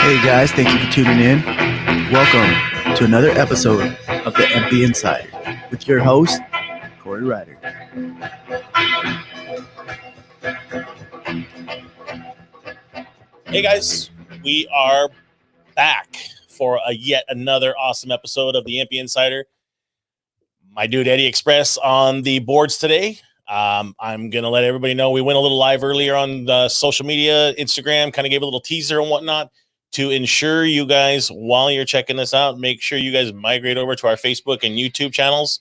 Hey guys, thank you for tuning in. Welcome to another episode of the EMPI Insider with your host, Corey Ryder. Hey guys, we are back for yet another awesome episode of the EMPI Insider. My dude Eddie Express on the boards today. I'm going to let everybody know we went a little live earlier on the social media, Instagram, kind of gave a little teaser and whatnot to ensure you guys, while you're checking this out, make sure you guys migrate over to our Facebook and YouTube channels.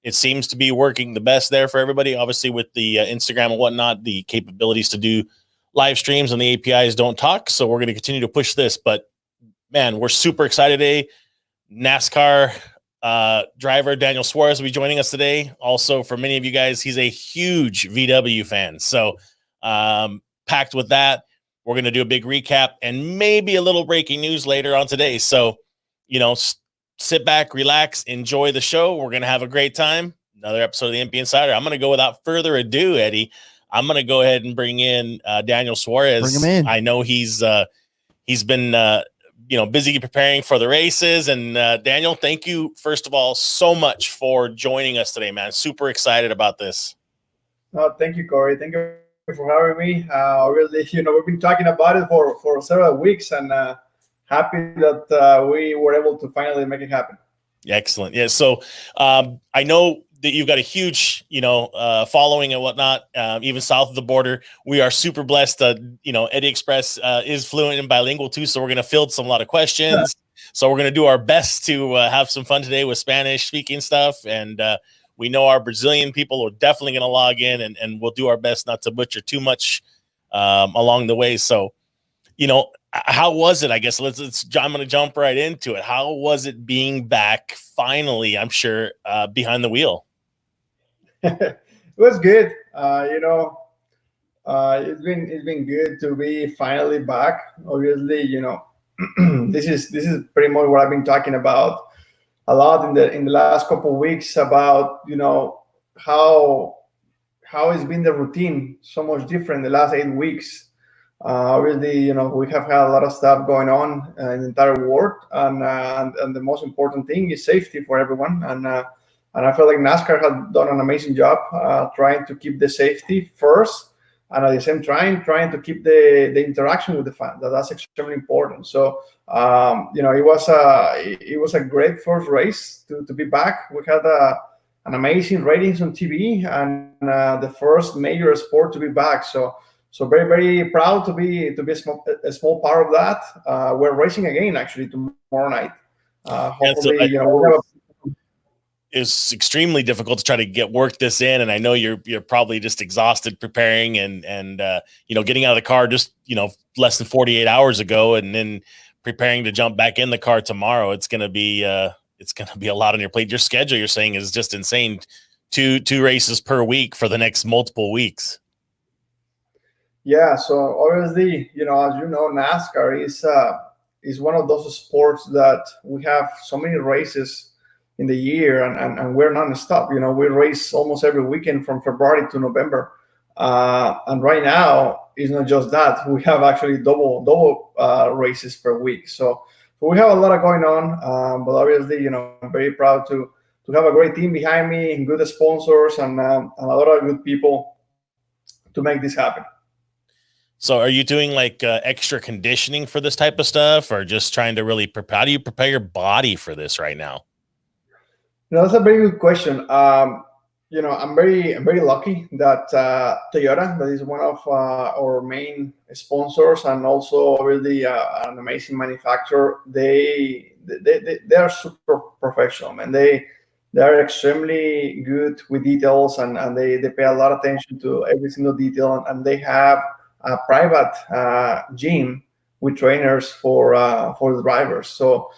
It seems to be working the best there for everybody. Obviously, with the Instagram and whatnot, the capabilities to do live streams and the APIs don't talk. So we're going to continue to push this. But, man, we're super excited today. NASCAR driver Daniel Suarez will be joining us today. Also, for many of you guys, he's a huge VW fan. So packed with that. We're going to do a big recap and maybe a little breaking news later on today. So, sit back, relax, enjoy the show. We're going to have a great time. Another episode of the EMPI Insider. I'm going to go without further ado, Eddie. I'm going to go ahead and bring in Daniel Suarez. Bring him in. I know he's been busy preparing for the races. And Daniel, thank you, first of all, so much for joining us today, man. Super excited about this. Thank you, Corey. Thank you for having me. Really, we've been talking about it for several weeks, and happy that we were able to finally make it happen. Excellent. Yeah. So I know that you've got a huge, following and whatnot, even south of the border. We are super blessed. Eddie Express is fluent and bilingual too. So we're going to field a lot of questions. So we're going to do our best to have some fun today with Spanish speaking stuff. And we know our Brazilian people are definitely going to log in, and we'll do our best not to butcher too much along the way. So, how was it? I guess I'm going to jump right into it. How was it being back finally, I'm sure, behind the wheel? It was good. It's been good to be finally back. Obviously, this is pretty much what I've been talking about a lot in the last couple of weeks about how it's been the routine so much different the last 8 weeks. Obviously, we have had a lot of stuff going on in the entire world, and the most important thing is safety for everyone. And I feel like NASCAR has done an amazing job trying to keep the safety first, and at the same time trying to keep the interaction with the fans. That's extremely important. So it was a great first race to be back. We had an amazing ratings on TV, and the first major sport to be back. So very, very proud to be a small part of that. We're racing again actually tomorrow night. Hopefully, it's extremely difficult to try to get work this in, and I know you're probably just exhausted preparing and getting out of the car just less than 48 hours ago, and then preparing to jump back in the car tomorrow. It's gonna be a lot on your plate. Your schedule, you're saying, is just insane. Two races per week for the next multiple weeks. Yeah, so obviously, as NASCAR is one of those sports that we have so many races in the year, and we're non-stop. We race almost every weekend from February to November, and right now it's not just that. We have actually double races per week. So we have a lot of going on, but obviously, I'm very proud to have a great team behind me, and good sponsors, and a lot of good people to make this happen. So are you doing like extra conditioning for this type of stuff, or just trying to really prepare? How do you prepare your body for this right now? That's a very good question. I'm very lucky that Toyota, that is one of our main sponsors, and also really an amazing manufacturer. They are super professional, and they are extremely good with details, and they pay a lot of attention to every single detail, and they have a private gym with trainers for the drivers. So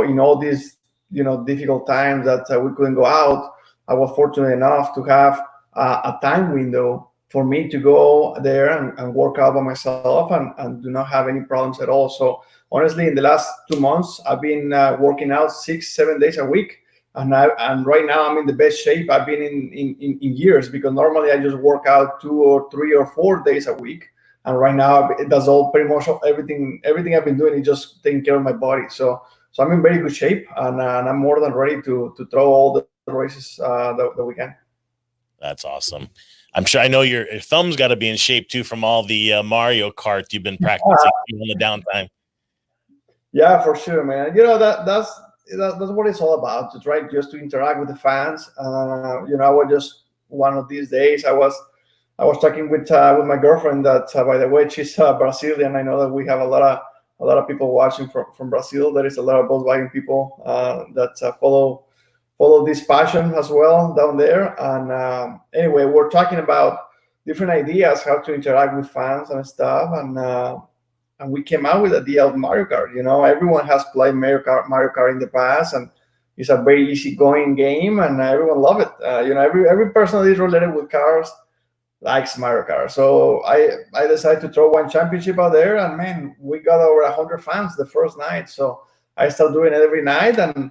in all these difficult times that we couldn't go out, I was fortunate enough to have a time window for me to go there and work out by myself and do not have any problems at all. So honestly, in the last 2 months, I've been working out 6-7 days a week, and right now I'm in the best shape I've been in years, because normally I just work out 2 or 3 or 4 days a week, And right now, that's all pretty much everything I've been doing is just taking care of my body. So I'm in very good shape, and I'm more than ready to throw all the races that we can. That's awesome. I'm sure I know your thumb's got to be in shape too from all the Mario Kart you've been practicing on the downtime. Yeah, for sure, man. You know that's what it's all about. To try just to interact with the fans. You know, I was just one of these days. I was talking with my girlfriend. That by the way, she's Brazilian. I know that we have a lot of people watching from Brazil. There is a lot of Volkswagen people that follow this passion as well down there. And anyway, we're talking about different ideas how to interact with fans and stuff. And we came out with the idea of Mario Kart. You know, everyone has played Mario Kart in the past, and it's a very easygoing game, and everyone love it. You know, every person that is related with cars likes Mario Kart. So I decided to throw one championship out there, and man, we got over 100 fans the first night. So I started doing it every night, and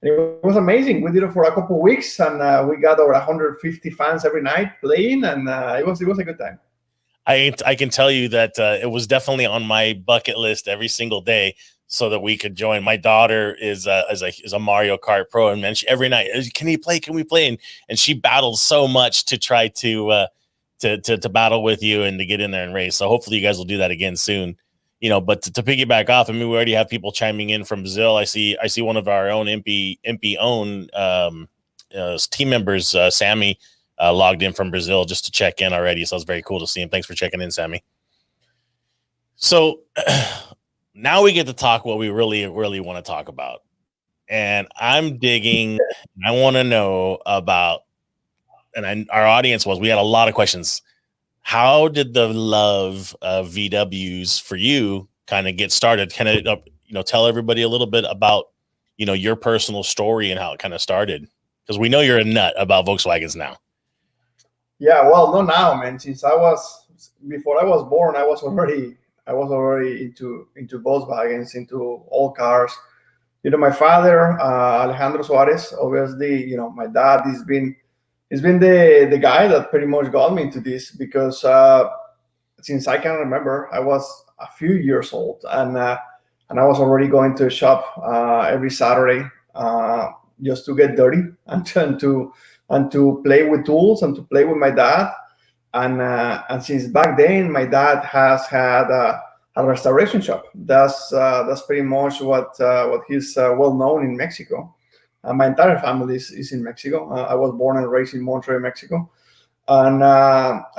it was amazing. We did it for a couple of weeks, and we got over 150 fans every night playing, and it was a good time. I can tell you that it was definitely on my bucket list every single day so that we could join. My daughter is a Mario Kart pro, and man, every night, can we play? And she battled so much to try to battle with you and to get in there and race. So hopefully you guys will do that again soon. You know, but to piggyback off, I mean, we already have people chiming in from Brazil. I see one of our own EMPI own team members, Sammy, logged in from Brazil just to check in already. So it's very cool to see him. Thanks for checking in, Sammy. So now we get to talk what we really, really want to talk about. And I'm digging. I want to know about, and our audience we had a lot of questions. How did the love of VWs for you kind of get started? Kind of, tell everybody a little bit about, your personal story and how it kind of started. Because we know you're a nut about Volkswagens now. Yeah, well, not now, man. Since before I was born, I was already into Volkswagens, into all cars. You know, my father, Daniel Suarez, obviously, my dad has been the guy that pretty much got me into this, because since I can remember, I was a few years old, and I was already going to a shop every Saturday just to get dirty and to play with tools and to play with my dad. And since back then, my dad has had a restoration shop. That's pretty much what he's well known in Mexico. My entire family is in Mexico. I was born and raised in Monterrey, Mexico. And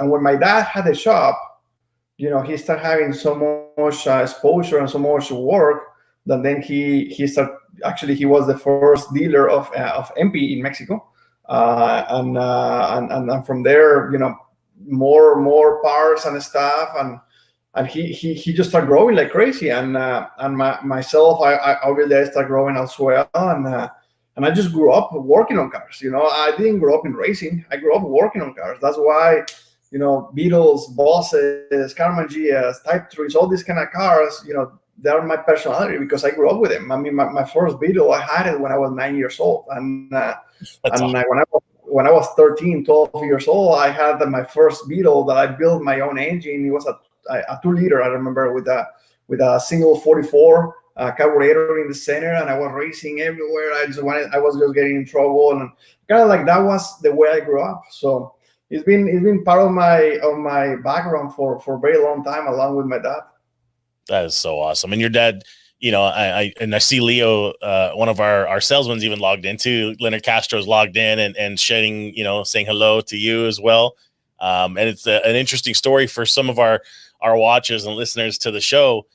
when my dad had a shop, he started having so much exposure and so much work that then he started. Actually, he was the first dealer of EMPI in Mexico. And from there, more parts and stuff, and he just started growing like crazy. And myself, I obviously started growing as well, and I just grew up working on cars. I didn't grow up in racing. I grew up working on cars. That's why, Beetles, Bosses, Karmann GS, Type 3s, all these kind of cars, they're my personality because I grew up with them. I mean, my first Beetle, I had it when I was 9 years old. And awesome. When I was 13, 12 years old, I had my first Beetle that I built my own engine. It was a 2-liter, I remember, with a single 44 carburetor in the center, and I was racing everywhere. I was just getting in trouble, and kind of like that was the way I grew up. So it's been part of my background for a very long time, along with my dad. That is so awesome. And your dad, I see Leo, one of our salesmen, even logged in too. Leonard Castro's logged in and shedding, saying hello to you as well. And it's an interesting story for some of our watchers and listeners to the show.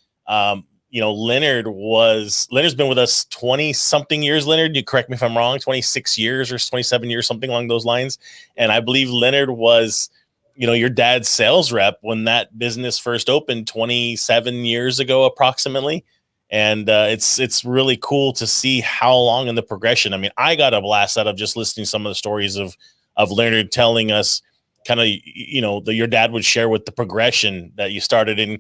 Leonard's been with us 20 something years. Leonard, you correct me if I'm wrong, 26 years or 27 years, something along those lines. And I believe Leonard was, your dad's sales rep when that business first opened 27 years ago, approximately. And it's really cool to see how long in the progression. I mean, I got a blast out of just listening to some of the stories of Leonard telling us kind of, that your dad would share with the progression that you started in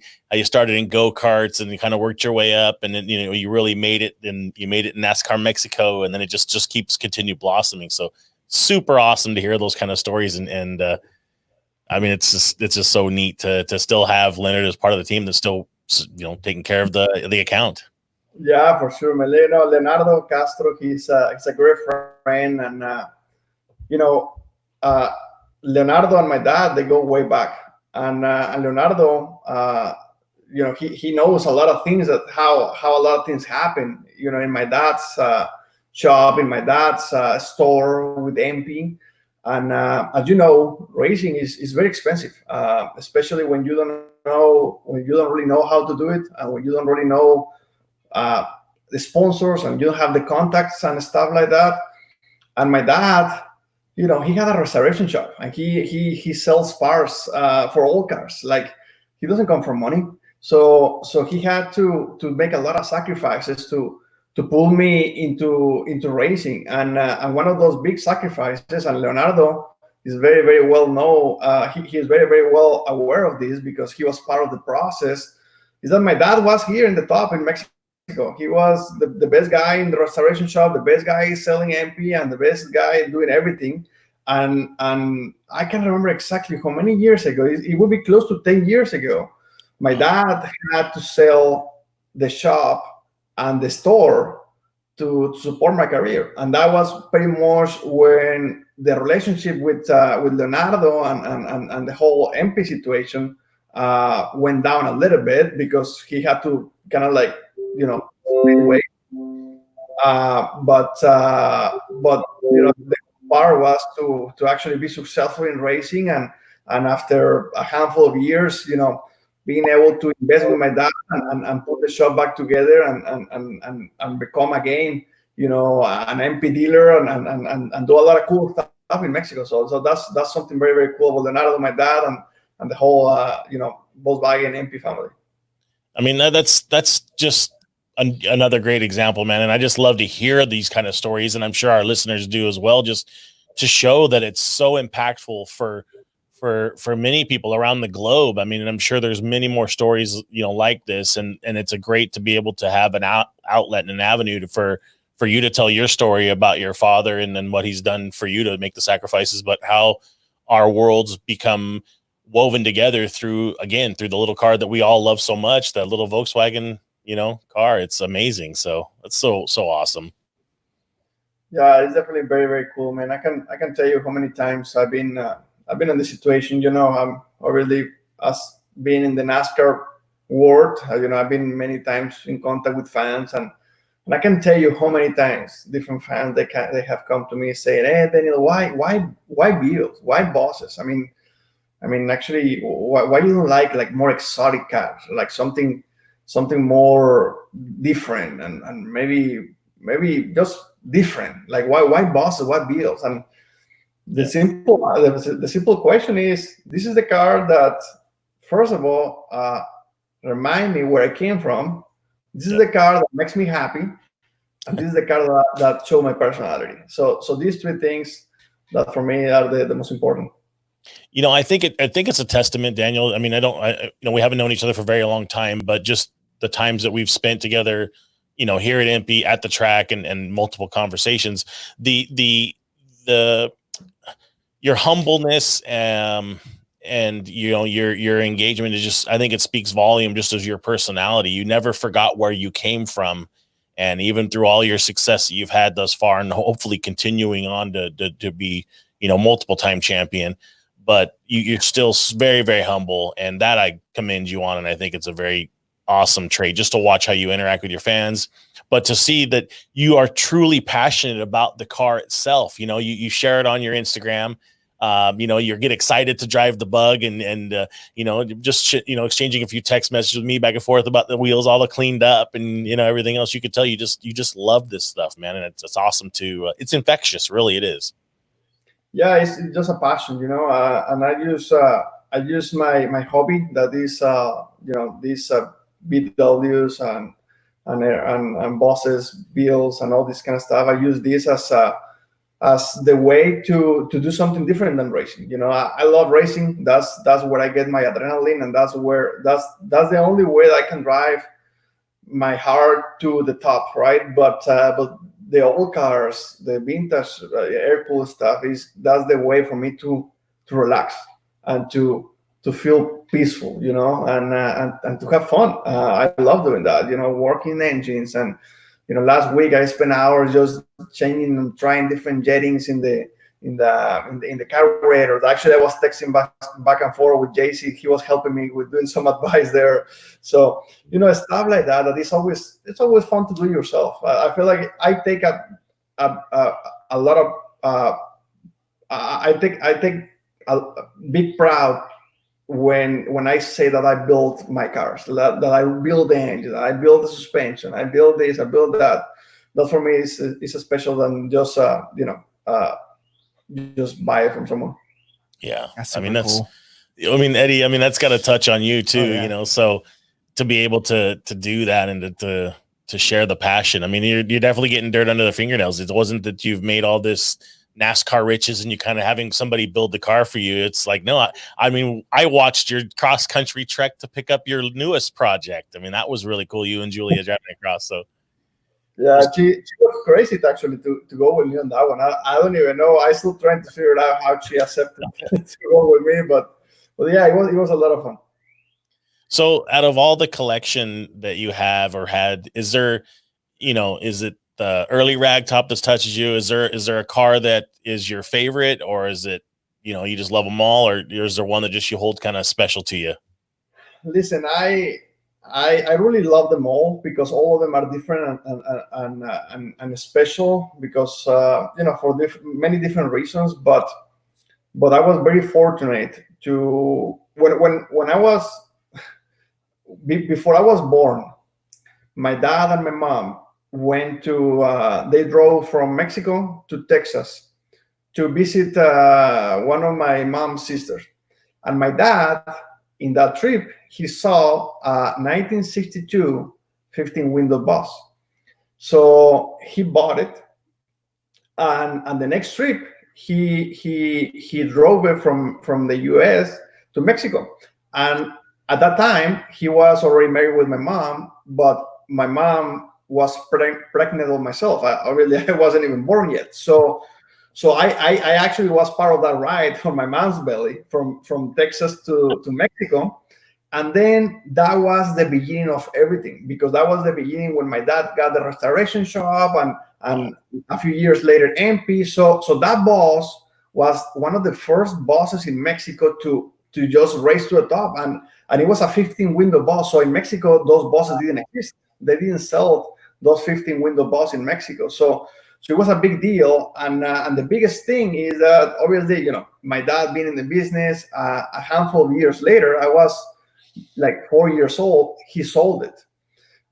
go-karts, and you kind of worked your way up, and then, you really made it, and you made it in NASCAR Mexico, and then it just continue blossoming. So super awesome to hear those kind of stories. And I mean, it's just so neat to still have Leonard as part of the team that's still, taking care of the account. Yeah, for sure, man. Leonardo Castro, he's a great friend, and you know, uh, Leonardo and my dad, they go way back, and Leonardo, he knows a lot of things, that how a lot of things happen, in my dad's shop, in my dad's store with EMPI. And as you know, racing is very expensive, especially when you don't really know how to do it, and when you don't really know the sponsors, and you don't have the contacts and stuff like that. And my dad, he had a restoration shop, and he sells parts for all cars. Like, he doesn't come from money, so he had to make a lot of sacrifices to pull me into racing. And one of those big sacrifices, and Leonardo is very, very well known. He is very, very well aware of this, because he was part of the process. Is that my dad was here in the top in Mexico. He was the best guy in the restoration shop, the best guy selling EMPI, and the best guy doing everything. And I can't remember exactly how many years ago. It would be close to 10 years ago. My dad had to sell the shop and the store to support my career, and that was pretty much when the relationship with Leonardo and the whole EMPI situation went down a little bit, because he had to kind of like away. But the part was to actually be successful in racing, and after a handful of years, being able to invest with my dad and put the shop back together, and become again an MP dealer, and do a lot of cool stuff in Mexico. So that's something very, very cool with Leonardo, my dad, and the whole Volkswagen MP family. I mean, that's just another great example, man. And I just love to hear these kind of stories, and I'm sure our listeners do as well, just to show that it's so impactful for many people around the globe. I mean, and I'm sure there's many more stories, like this, and it's great to be able to have an outlet and an avenue for you to tell your story about your father, and then what he's done for you to make the sacrifices, but how our worlds become woven together through the little car that we all love so much, that little Volkswagen, car. It's amazing. So it's so awesome. Yeah, it's definitely very, very cool, man. I can tell you how many times I've been in this situation. I'm already, as being in the NASCAR world, I've been many times in contact with fans, and I can tell you how many times different fans they have come to me saying, "Hey, Daniel, why Beatles? Why bosses? I mean, actually, why you don't like more exotic cars, like something more different, and maybe just different? Like, why bosses? Why Beatles?" And the simple question is, this is the car that, first of all, remind me where I came from. This is the car that makes me happy, and this is the car that show my personality. So these three things that for me are the most important. I think it's a testament, Daniel. I mean, we haven't known each other for a very long time, but just the times that we've spent together, here at EMPI, at the track, and multiple conversations, your humbleness, and your engagement is just, I think it speaks volume, just as your personality. You never forgot where you came from, and even through all your success that you've had thus far, and hopefully continuing on to be multiple time champion, but you're still very, very humble, and that I commend you on. And I think it's a very awesome trait, just to watch how you interact with your fans, but to see that you are truly passionate about the car itself. You share it on your Instagram. You get excited to drive the Bug, and exchanging a few text messages with me back and forth about the wheels, all the cleaned up, and everything else. You could tell you just love this stuff, man, and it's awesome to. It's infectious, really. It is. Yeah, it's just a passion, and I use my hobby, that is these BWs and bosses, bills, and all this kind of stuff. I use this as the way to do something different than racing. I love racing. That's where I get my adrenaline, and that's the only way that I can drive my heart to the top, right? But the old cars, the vintage air-cooled stuff, that's the way for me to relax. and to feel peaceful, and to have fun. I love doing that, working engines. And last week I spent hours just changing and trying different jettings in the carburetor. Actually, I was texting back and forth with JC. He was helping me with doing some advice there. So stuff like that. That is always fun to do yourself. I feel like I take a lot of I take a big proud when I say that I build my cars, that I build the engine, I build the suspension, I build this, I build that. That for me is special than just just buy it from someone. Yeah, That's I mean cool. Eddie, that's got to touch on you too. Oh, yeah. So to be able to do that and to share the passion. You're definitely getting dirt under the fingernails. It wasn't that you've made all this NASCAR riches and you kind of having somebody build the car for you. It's like, no, I watched your cross country trek to pick up your newest project. That was really cool. You and Julia driving across. So yeah, she was crazy actually to go with me on that one. I don't even know. I still trying to figure out how she accepted to go with me, but yeah, it was a lot of fun. So out of all the collection that you have or had, is there, is it the early ragtop that touches you? Is there a car that is your favorite, or is it, you just love them all, or is there one that just you hold kind of special to you? Listen, I really love them all because all of them are different and special because for many different reasons. But I was very fortunate to when I was before I was born, my dad and my mom went to they drove from Mexico to Texas to visit one of my mom's sisters. And my dad, in that trip, he saw a 1962 15-window bus. So he bought it. And the next trip, he drove it from the US to Mexico. And at that time, he was already married with my mom, but my mom was pregnant with myself. I wasn't even born yet. So I actually was part of that ride on my mom's belly from Texas to Mexico. And then that was the beginning of everything, because that was the beginning when my dad got the restoration shop and a few years later EMPI. So that boss was one of the first bosses in Mexico to just race to the top. And it was a 15-window boss. So in Mexico, those bosses didn't exist. They didn't sell those 15-window bosses in Mexico. So it was a big deal. And the biggest thing is that obviously, my dad being in the business, a handful of years later, I was like 4 years old, he sold it.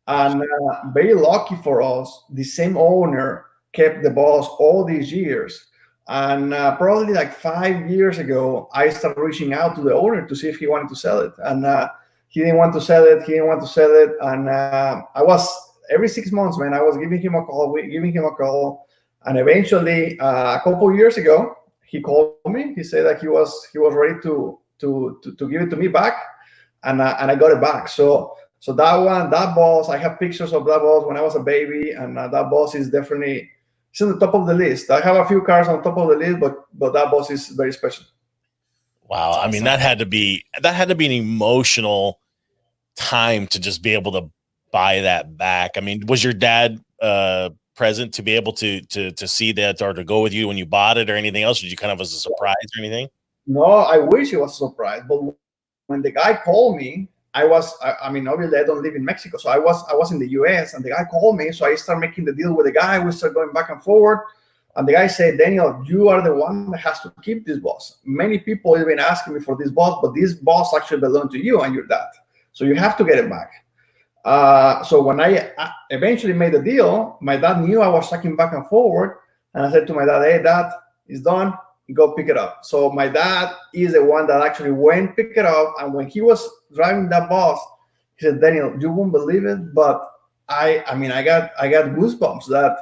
And very lucky for us, the same owner kept the boss all these years. And probably like 5 years ago, I started reaching out to the owner to see if he wanted to sell it. And he didn't want to sell it. And I was, every 6 months, man, I was giving him a call. And eventually, a couple of years ago, he called me. He said that he was ready to give it to me back. And I got it back. So that boss, I have pictures of that boss when I was a baby. And that boss is definitely, it's on the top of the list. I have a few cars on top of the list, but that boss is very special. Wow. Awesome. I mean, that had to be an emotional time to just be able to buy that back. I mean, was your dad present to be able to see that or to go with you when you bought it or anything else? Did you kind of as a surprise or anything? No, I wish it was a surprise. But when the guy called me, I mean, obviously I don't live in Mexico. So I was in the US and the guy called me. So I started making the deal with the guy. We started going back and forward. And the guy said, Daniel, you are the one that has to keep this boss. Many people have been asking me for this boss, but this boss actually belongs to you and your dad. So you have to get it back. So when I eventually made the deal, my dad knew I was talking back and forward. And I said to my dad, hey, dad, it's done. Go pick it up. So my dad is the one that actually went pick it up. And when he was driving that bus, he said, Daniel, you won't believe it, but I got goosebumps that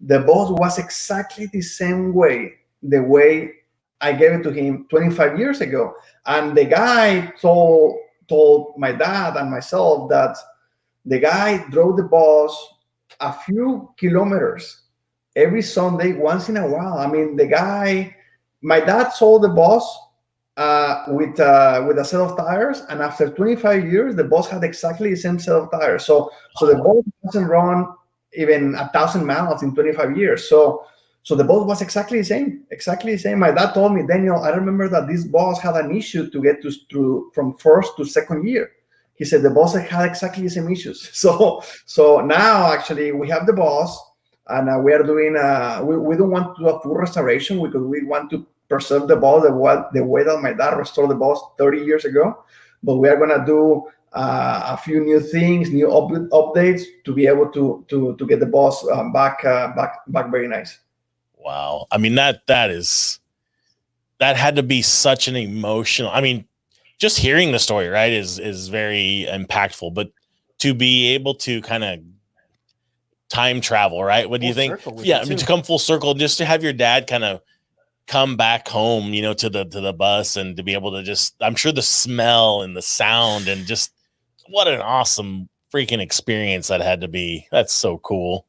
the bus was exactly the same way, the way I gave it to him 25 years ago. And the guy told my dad and myself that the guy drove the bus a few kilometers every Sunday, once in a while. I mean, my dad sold the bus with a set of tires, and after 25 years, the boss had exactly the same set of tires. So the boss hasn't run even 1,000 miles in 25 years. So the boss was exactly the same, exactly the same. My dad told me, Daniel, I remember that this boss had an issue to get to from first to second year. He said the boss had exactly the same issues. So now actually we have the boss, and we are doing. We don't want to do a full restoration because we want to preserve the boss the way that my dad restored the boss 30 years ago. But we are gonna do a few new things, new updates to be able to get the boss back very nice. Wow. I mean, that had to be such an emotional. I mean, just hearing the story, right, is very impactful. But to be able to kind of time travel, right? What do you think? Yeah, I mean, to come full circle, just to have your dad kind of come back home, to the bus, and to be able to just, I'm sure the smell and the sound and just what an awesome freaking experience that had to be. That's so cool.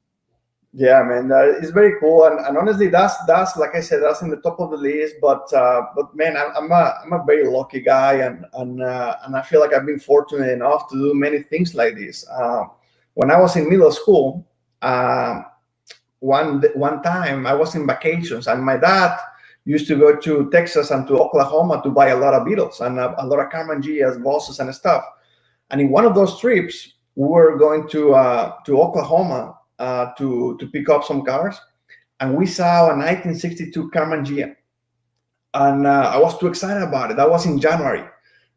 Yeah, man, it's very cool, and honestly, that's like I said, that's in the top of the list. But man, I'm a very lucky guy, and I feel like I've been fortunate enough to do many things like this. When I was in middle school, one time I was in vacations, and my dad used to go to Texas and to Oklahoma to buy a lot of Beetles and a lot of Carmen Gias, bosses, and stuff. And in one of those trips, we were going to Oklahoma to pick up some cars, and we saw a 1962 Carmen Gia, and I was too excited about it. That was in January,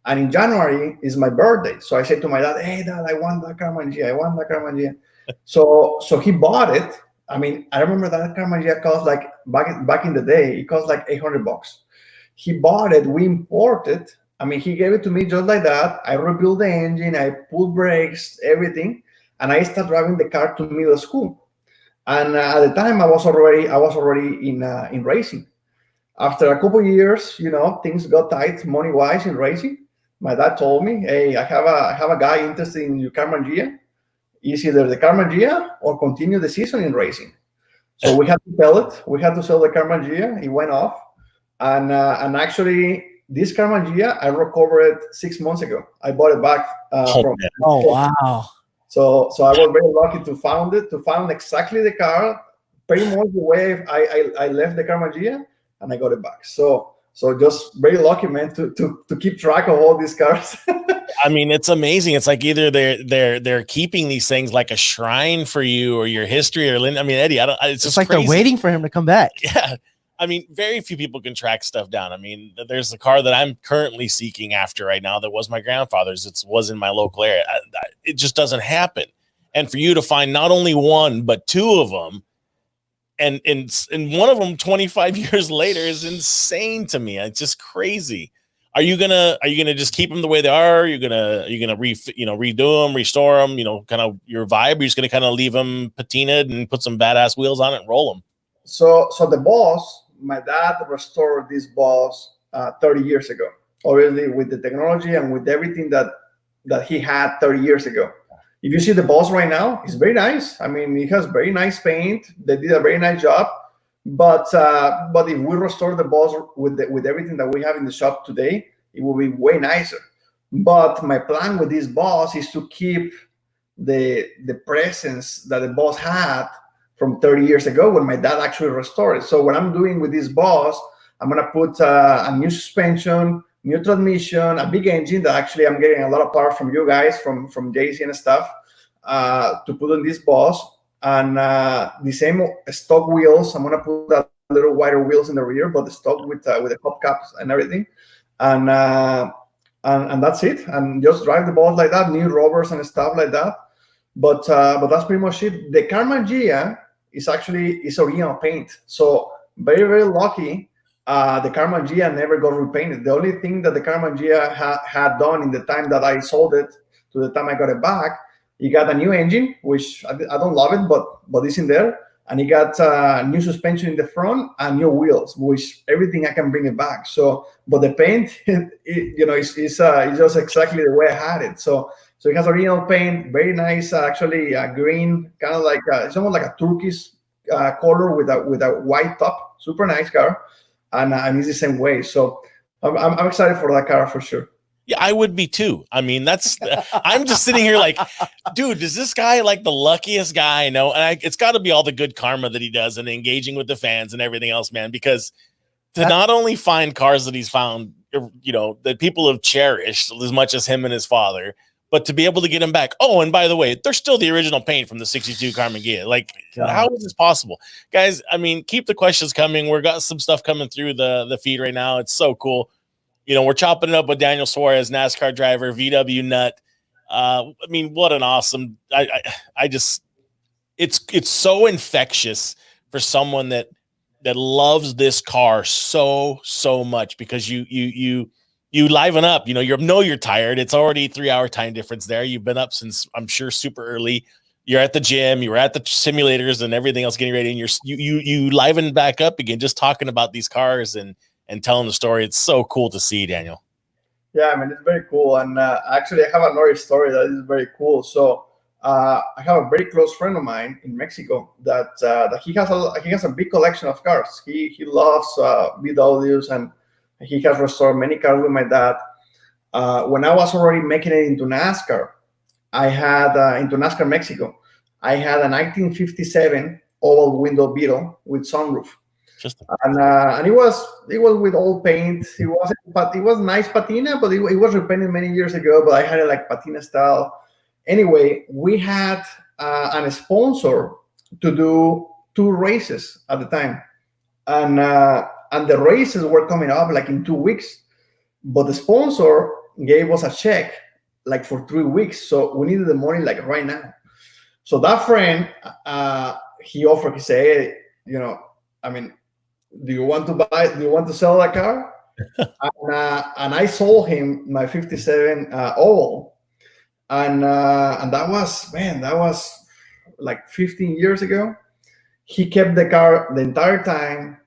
and in January is my birthday. So I said to my dad, "Hey, Dad, I want that Carmen Gia. I want that Carmen Gia." So he bought it. I mean, I remember that Carmen Gia cost like back in the day, it cost like $800. He bought it. We imported. I mean, he gave it to me just like that. I rebuilt the engine. I pulled brakes, everything. And I started driving the car to middle school, and at the time I was already in racing. After a couple of years, things got tight money wise in racing. My dad told me, "Hey, I have a guy interested in your Carmen Gia. It's either the Carmen Gia or continue the season in racing." So we had to sell it. We had to sell the Carmen Gia. It went off, and actually this Carmen Gia I recovered it 6 months ago. I bought it back from. Oh wow. So I was very lucky to found exactly the car, pretty much the way I left the Carmen Gia, and I got it back. So just very lucky, man, to keep track of all these cars. I mean, it's amazing. It's like either they're keeping these things like a shrine for you or your history, or I mean, Eddie, it's just like crazy. They're waiting for him to come back. Yeah. I mean, very few people can track stuff down. I mean, there's the car that I'm currently seeking after right now that was my grandfather's. It was in my local area. It just doesn't happen. And for you to find not only one, but two of them, and one of them 25 years later is insane to me. It's just crazy. Are you gonna just keep them the way they are? Are you gonna redo them, restore them? Kind of your vibe. You're just gonna kind of leave them patinaed and put some badass wheels on it and roll them. So the boss, my dad restored this boss 30 years ago, obviously with the technology and with everything that he had 30 years ago. If you see the boss right now, it's very nice. I mean, it has very nice paint. They did a very nice job. But if we restore the boss with everything that we have in the shop today, it will be way nicer. But my plan with this boss is to keep the presence that the boss had from 30 years ago when my dad actually restored it. So what I'm doing with this boss, I'm gonna put a new suspension, new transmission, a big engine that actually I'm getting a lot of power from you guys, from JC and stuff, to put on this boss. And the same stock wheels, I'm gonna put a little wider wheels in the rear, but the stock with the hubcaps and everything. And that's it. And just drive the boss like that, new rubbers and stuff like that. But that's pretty much it. The Carmen Gia is original paint. So very, very lucky. The Carmen Gia never got repainted. The only thing that the Carmen Gia had done in the time that I sold it to the time I got it back, he got a new engine, which I don't love it, but it's in there. And he got new suspension in the front and new wheels, which everything I can bring it back. So, but the paint, it's just exactly the way I had it. So it has original paint, very nice, actually green, kind of like it's almost like a turquoise color with a white top. Super nice car, and it's the same way. So I'm excited for that car for sure. Yeah, I would be too. I mean, I'm just sitting here like, dude, is this guy like the luckiest guy I know? And it's got to be all the good karma that he does and engaging with the fans and everything else, man, because to not only find cars that he's found, that people have cherished as much as him and his father, but to be able to get him back. Oh, and by the way, they're still the original paint from the 62 Carmen Ghia. Like, how is this possible? Guys, I mean, keep the questions coming. We've got some stuff coming through the feed right now. It's so cool. We're chopping it up with Daniel Suarez, NASCAR driver, VW nut. I mean, what an awesome, it's so infectious for someone that loves this car so much, because you liven up, you're tired. It's already 3-hour time difference there. You've been up since, I'm sure, super early. You're at the gym, you were at the simulators and everything else getting ready, and you liven back up again, just talking about these cars and telling the story. It's so cool to see, Daniel. Yeah, I mean, it's very cool. And actually, I have another story that is very cool. So I have a very close friend of mine in Mexico that he has a big collection of cars. He loves VWs, and he has restored many cars with my dad. When I was already making it into NASCAR, I had into NASCAR Mexico, I had a 1957 oval window Beetle with sunroof. And it was with old paint. It was nice patina, but it was repainted many years ago. But I had it like patina style. Anyway, we had a sponsor to do 2 races at the time, and the races were coming up like in 2 weeks. But the sponsor gave us a check like for 3 weeks, so we needed the money like right now. So that friend, he offered. He said, "Hey, I mean, do you want to sell that car?" and I sold him my 57 oval, and that was like 15 years ago. He kept the car the entire time,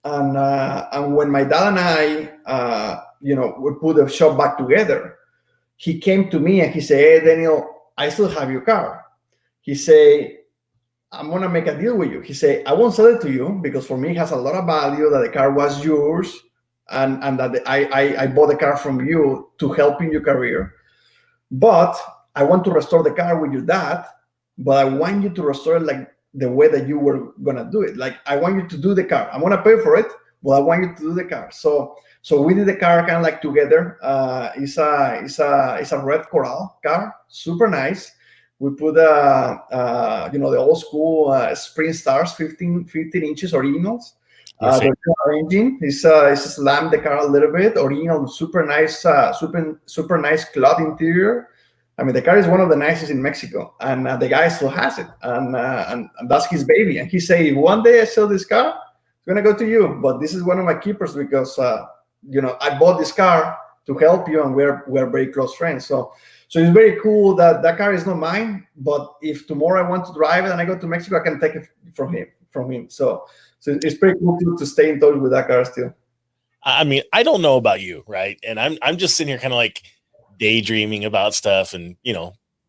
and when my dad and I we put the shop back together, he came to me and he said, "Hey, Daniel, I still have your car." He said, "I'm going to make a deal with you." He said, "I won't sell it to you because for me it has a lot of value that the car was yours, and that I bought the car from you to help in your career. But I want to restore the car with your dad, but I want you to restore it like the way that you were going to do it. Like, I want you to do the car. I'm going to pay for it, but I want you to do the car." So we did the car kind of like together. It's a red Coral car, super nice. We put the old school Spring Stars 15 inches originals. The engine is slammed the car a little bit. Original, super nice cloth interior. I mean, the car is one of the nicest in Mexico, and the guy still has it, and that's his baby. And he said, "If one day I sell this car, it's gonna go to you. But this is one of my keepers because I bought this car to help you, and we're very close friends." So it's very cool that car is not mine, but if tomorrow I want to drive it and I go to Mexico, I can take it from him. So it's pretty cool to stay in touch with that car still. I mean, I don't know about you, right? And I'm just sitting here kind of like daydreaming about stuff, and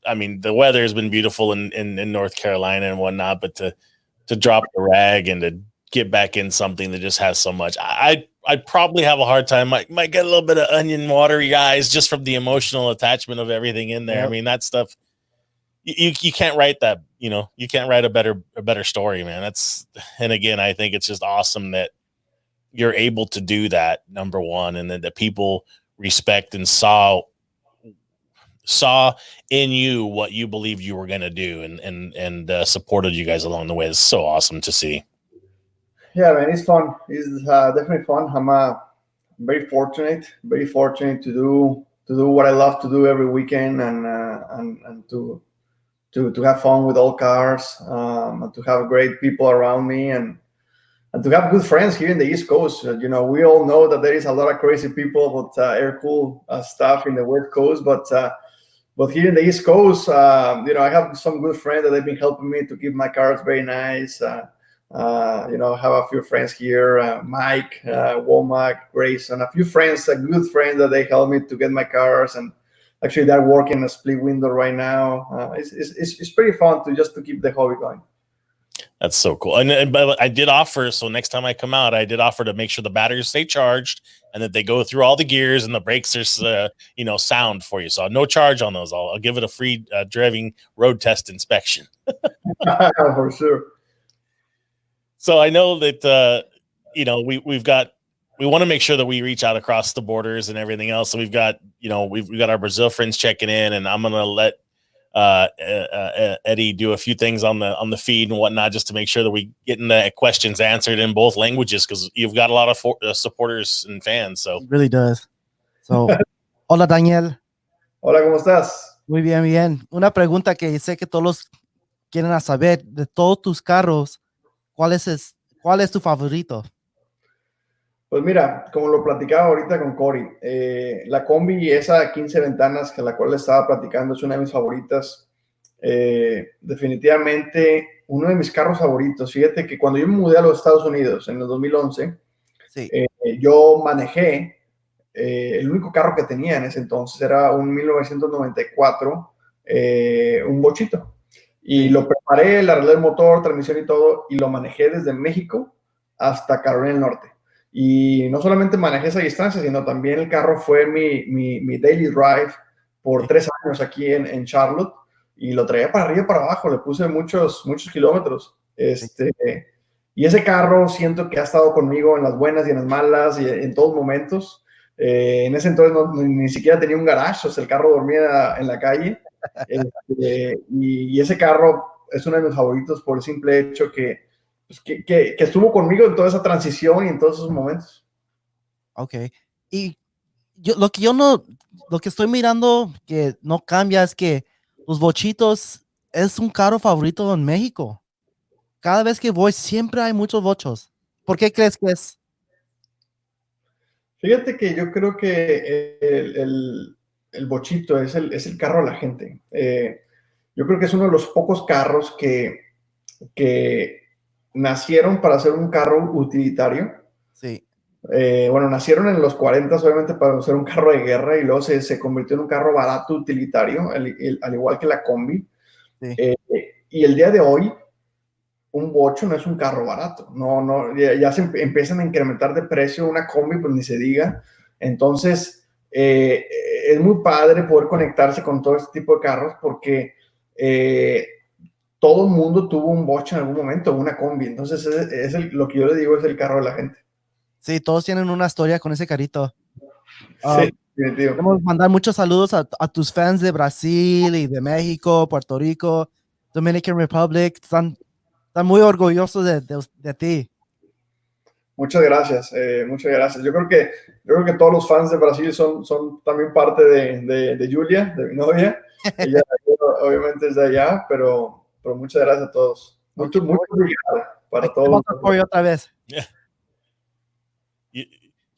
I mean, the weather has been beautiful in North Carolina and whatnot, but to drop the rag and to get back in something that just has so much, I'd probably have a hard time. Might get a little bit of onion watery eyes just from the emotional attachment of everything in there. Yep. I mean, that stuff, you can't write that. You can't write a better story, man. And again, I think it's just awesome that you're able to do that, number one, and that the people respect and saw in you what you believed you were going to do, and supported you guys along the way. It's so awesome to see. Yeah, man, it's fun. It's definitely fun. I'm very fortunate to do what I love to do every weekend, and to have fun with all cars, and to have great people around me, and to have good friends here in the East Coast. We all know that there is a lot of crazy people with air cool stuff in the West Coast, but here in the East Coast, I have some good friends that have been helping me to keep my cars very nice. I have a few friends here, Mike, Womack, Grace, and a few friends, good friends that they help me to get my cars. And actually, they're working a split window right now. It's pretty fun to keep the hobby going. That's so cool. And but I did offer, so next time I come out, I did offer to make sure the batteries stay charged and that they go through all the gears and the brakes are, sound for you. So no charge on those. I'll give it a free driving road test inspection. For sure. So I know that, we want to make sure that we reach out across the borders and everything else. So we've got our Brazil friends checking in, and I'm going to let Eddie do a few things on the feed and whatnot, just to make sure that we getting the questions answered in both languages, because you've got a lot of supporters and fans. So it really does. So, hola Daniel. Hola, ¿cómo estás? Muy bien, bien. Una pregunta que sé que todos quieren saber: de todos tus carros, ¿cuál es tu favorito? Pues mira, como lo platicaba ahorita con Cory, la combi, esa 15 ventanas que la cual le estaba platicando, es una de mis favoritas. Definitivamente uno de mis carros favoritos. Fíjate que cuando yo me mudé a los Estados Unidos en el 2011, sí. Yo manejé, el único carro que tenía en ese entonces era un 1994, un bochito. Y lo preparé, le arreglé el motor, transmisión y todo, y lo manejé desde México hasta Carolina del Norte. Y no solamente manejé esa distancia, sino también el carro fue mi daily drive por 3 años aquí en Charlotte, y lo traía para arriba y para abajo, le puse muchos kilómetros. Y ese carro siento que ha estado conmigo en las buenas y en las malas y en todos momentos. En ese entonces ni siquiera tenía un garage, o sea, el carro dormía en la calle. Y ese carro es uno de mis favoritos por el simple hecho que estuvo conmigo en toda esa transición y en todos esos momentos. Ok. Y lo que estoy mirando que no cambia es que los bochitos es un carro favorito en México. Cada vez que voy siempre hay muchos bochos. ¿Por qué crees que es? Fíjate que yo creo que el bochito es el carro de la gente. Yo creo que es uno de los pocos carros que nacieron para ser un carro utilitario. Sí. Nacieron en los 40, obviamente, para ser un carro de guerra, y luego se convirtió en un carro barato utilitario, al igual que la combi. Sí. Y el día de hoy, un bocho no es un carro barato. Ya se empiezan a incrementar de precio. Una combi, pues ni se diga. Entonces, es muy padre poder conectarse con todo este tipo de carros, porque todo el mundo tuvo un bocho en algún momento, una combi. Entonces, lo que yo le digo es el carro de la gente. Sí, todos tienen una historia con ese carrito. Sí, definitivo. Queremos mandar muchos saludos a tus fans de Brasil y de México, Puerto Rico, Dominican Republic. Están muy orgullosos de ti. Muchas gracias, muchas gracias. Yo creo que todos los fans de Brasil son también parte de Julia, de mi novia. Ella obviamente es de allá, pero muchas gracias a todos. Mucho obrigado para todos. Otra vez. Yeah.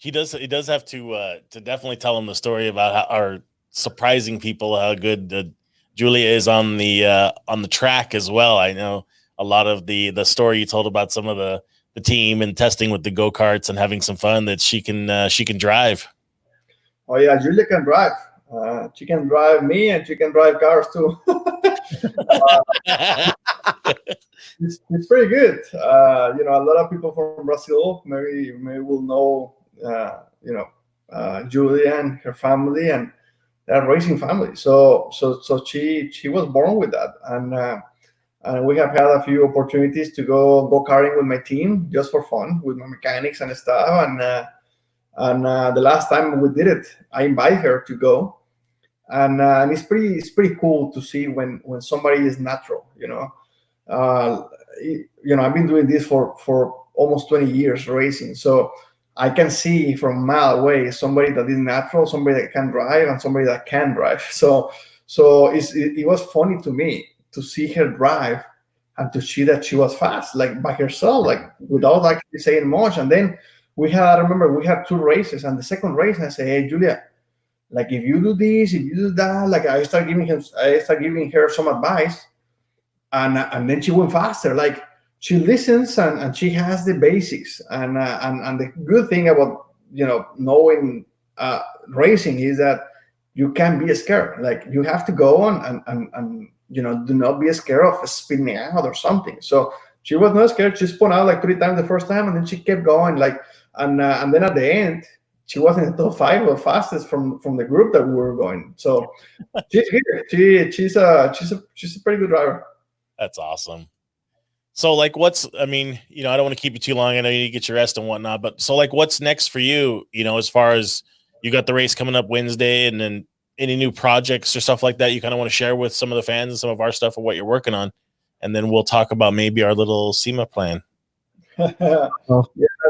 He does have to definitely tell him the story about our surprising people, how good Julia is on the track as well. I know a lot of the story you told about some of the team and testing with the go-karts and having some fun, that she can drive. Oh yeah, Julia can drive. She can drive me, and she can drive cars too. It's pretty good. A lot of people from Brazil maybe will know, Julia and her family, and they're racing family. So she was born with that, and we have had a few opportunities to go karting with my team just for fun, with my mechanics and stuff. And the last time we did it, I invited her to go, and it's pretty cool to see when somebody is natural. I've been doing this for almost 20 years racing, so I can see from a mile away somebody that is natural, somebody that can drive, and somebody that can drive. So it was funny to me to see her drive and to see that she was fast, like by herself, like without actually saying much. And then I remember we had 2 races, and the second race I say, hey Julia, like if you do this, if you do that, like I start giving her some advice, and then she went faster. Like she listens, and she has the basics, and the good thing about knowing racing is that you can't be scared. Like you have to go on and do not be scared of spinning out or something. So she was not scared. She spun out like 3 times the first time, and then she kept going. And then at the end, she was in the top 5 or fastest from the group that we were going. So she's here. She's a pretty good driver. That's awesome. So like, I mean, I don't want to keep you too long. I know you need to get your rest and whatnot, but so like, what's next for you? As far as you got the race coming up Wednesday, and then any new projects or stuff like that you kind of want to share with some of the fans and some of our stuff or what you're working on, and then we'll talk about maybe our little SEMA plan. Yeah,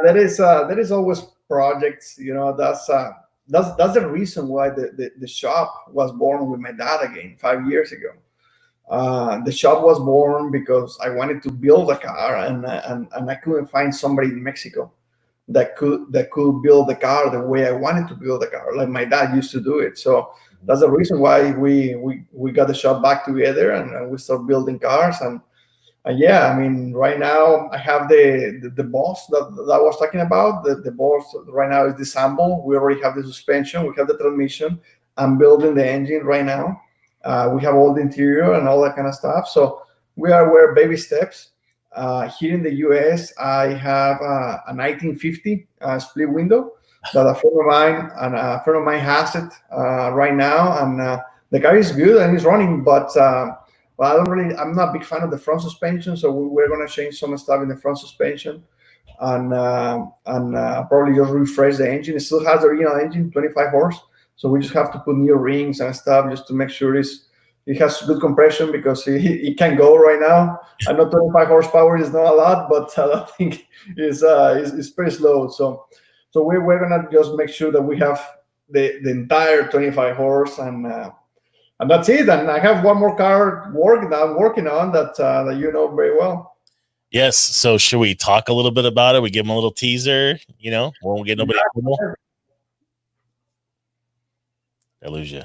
there is always projects. That's the reason why the shop was born with my dad again 5 years ago. The shop was born because I wanted to build a car, and I couldn't find somebody in Mexico that could build the car the way I wanted to build the car, like my dad used to do it. So that's the reason why we got the shop back together, and we start building cars. And yeah, I mean, right now I have the boss that I was talking about. The boss right now is disassembled. We already have the suspension, we have the transmission. I'm building the engine right now. We have all the interior and all that kind of stuff. So we're baby steps. Here in the US, I have a 1950 split window that a friend of mine has it right now, and the car is good and it's running. But I'm not a big fan of the front suspension, so we're gonna change some stuff in the front suspension, and probably just refresh the engine. It still has the original engine, 25 horse. So we just have to put new rings and stuff just to make sure it has good compression, because it can go right now. I know 25 horsepower is not a lot, but I think it's pretty slow. So we're gonna just make sure that we have the entire 25 horse, and that's it. And I have one more car I'm working on that very well. Yes. So should we talk a little bit about it? We give them a little teaser. Won't get nobody. I lose you.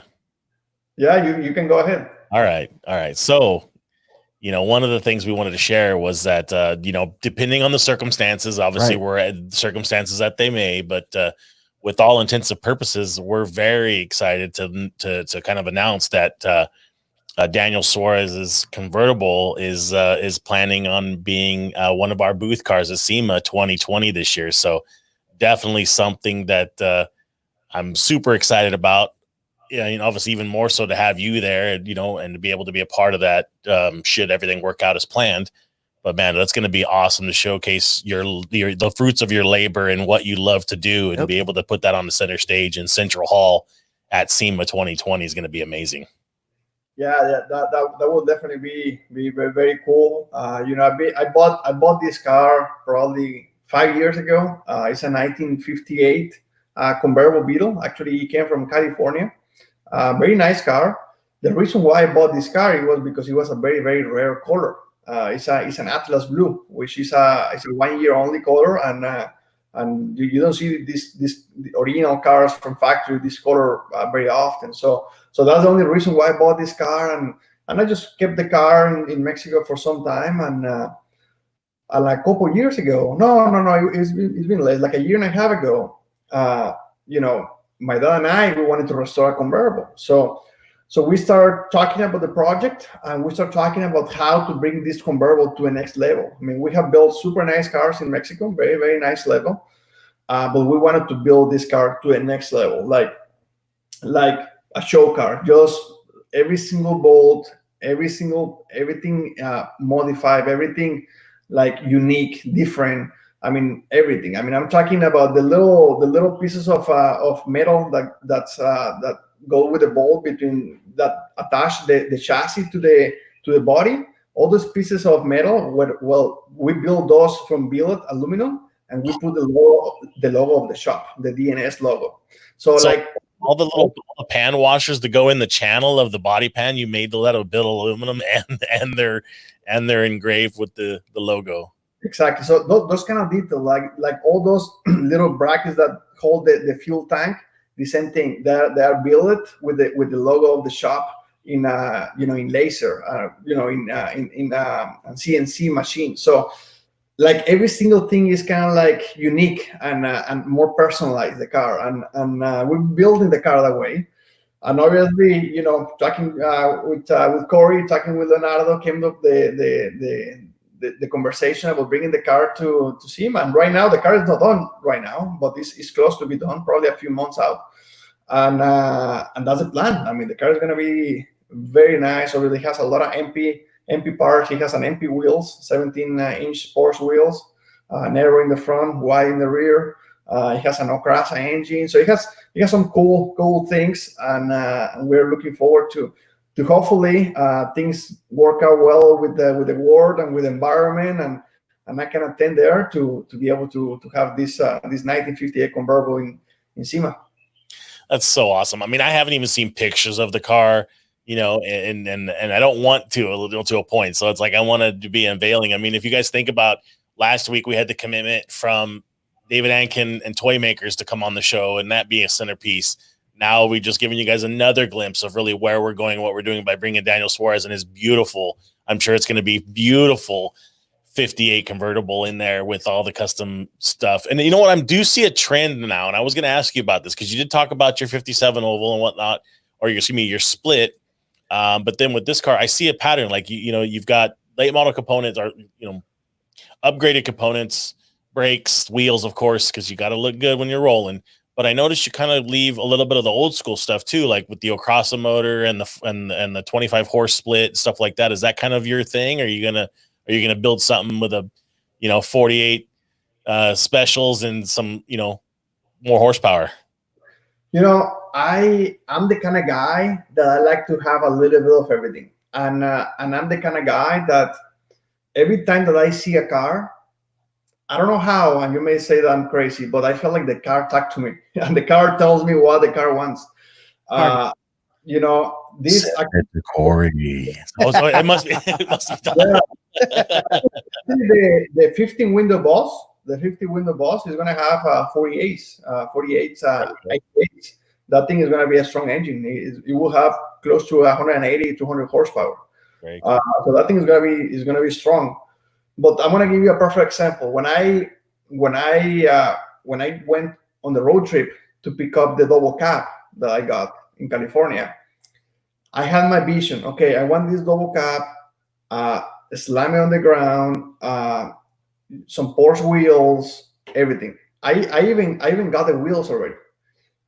Yeah, you can go ahead. All right. So, one of the things we wanted to share was that, depending on the circumstances, obviously we're at circumstances that they may, but with all intents and purposes, we're very excited to kind of announce that Daniel Suarez's convertible is planning on being one of our booth cars at SEMA 2020 this year. So definitely something that I'm super excited about. Yeah, obviously even more so to have you there, and to be able to be a part of that, should everything work out as planned. But man, that's going to be awesome to showcase the fruits of your labor and what you love to do, and to be able to put that on the center stage in Central Hall at SEMA 2020 is going to be amazing. Yeah, that will definitely be very, very cool. I bought this car probably 5 years ago. It's a 1958 convertible Beetle. Actually, it came from California. Very nice car. The reason why I bought this car was because it was a very, very rare color. It's an Atlas blue, which is a 1 year only color, and you don't see this original cars from factory this color very often. So that's the only reason why I bought this car, and I just kept the car in Mexico for some time, and like a couple years ago, no, it's been less, like a year and a half ago. My dad and I, we wanted to restore a convertible. So we start talking about the project, and we start talking about how to bring this convertible to a next level. I mean, we have built super nice cars in Mexico, very, very nice level. But we wanted to build this car to a next level, like a show car, just every single bolt, everything modified, everything like unique, different. I mean, everything. I mean, I'm talking about the little pieces of metal that go with the bolt between that attach the chassis to the body. All those pieces of metal, we build those from billet aluminum, and we put the logo of the shop, the DNS logo. So like all the little pan washers that go in the channel of the body pan, you made out of billet aluminum, and they're engraved with the logo. Exactly. So those kind of details, like all those little brackets that hold the fuel tank, the same thing. They are built with the logo of the shop in laser, in CNC machine. So like every single thing is kind of like unique and more personalized, the car, and we're building the car that way. And obviously, talking with Corey, talking with Leonardo, came up the the conversation about bringing the car to SEMA. And right now, the car is not done right now, but it's close to be done, probably a few months out. And that's the plan. I mean, the car is going to be very nice. Already has a lot of MP parts. He has an MP wheels, 17-inch Porsche wheels, narrow in the front, wide in the rear. It has an Okrasa engine, so it has some cool things, and we're looking forward to hopefully things work out well with the world and with the environment, and I can attend there to be able to have this 1958 convertible in SEMA. That's so awesome. I mean, I haven't even seen pictures of the car, and I don't want to a point. So it's like I wanted to be unveiling. I mean, if you guys think about last week, we had the commitment from David Ankin and toy makers to come on the show, and that being a centerpiece. Now we just giving you guys another glimpse of really where we're going, what we're doing by bringing Daniel Suarez and his beautiful, I'm sure it's going to be beautiful 58 convertible in there with all the custom stuff. And you know what? I do see a trend now, and I was going to ask you about this because you did talk about your 57 oval and whatnot, or your split. But then with this car, I see a pattern. Like, you've got late model components or, upgraded components, brakes, wheels, of course, because you got to look good when you're rolling. But I noticed you kind of leave a little bit of the old school stuff too, like with the Okrasa motor and the 25 horse split, stuff like that. Is that kind of your thing? Or are you gonna build something with a 48 specials and some more horsepower? I'm the kind of guy that I like to have a little bit of everything, and I'm the kind of guy that every time that I see a car, I don't know how, and you may say that I'm crazy, but I feel like the car talked to me, and the car tells me what the car wants. This Corey. It must be. Yeah. the 15 window boss. The 50 window boss is going to have 48s, 88s. That thing is going to be a strong engine. It will have close to 180, 200 horsepower. So that thing is going to be strong. But I'm going to give you a perfect example. When I went on the road trip to pick up the double cab that I got in California, I had my vision. Okay, I want this double cab, slam it on the ground, some Porsche wheels, everything. I even got the wheels already.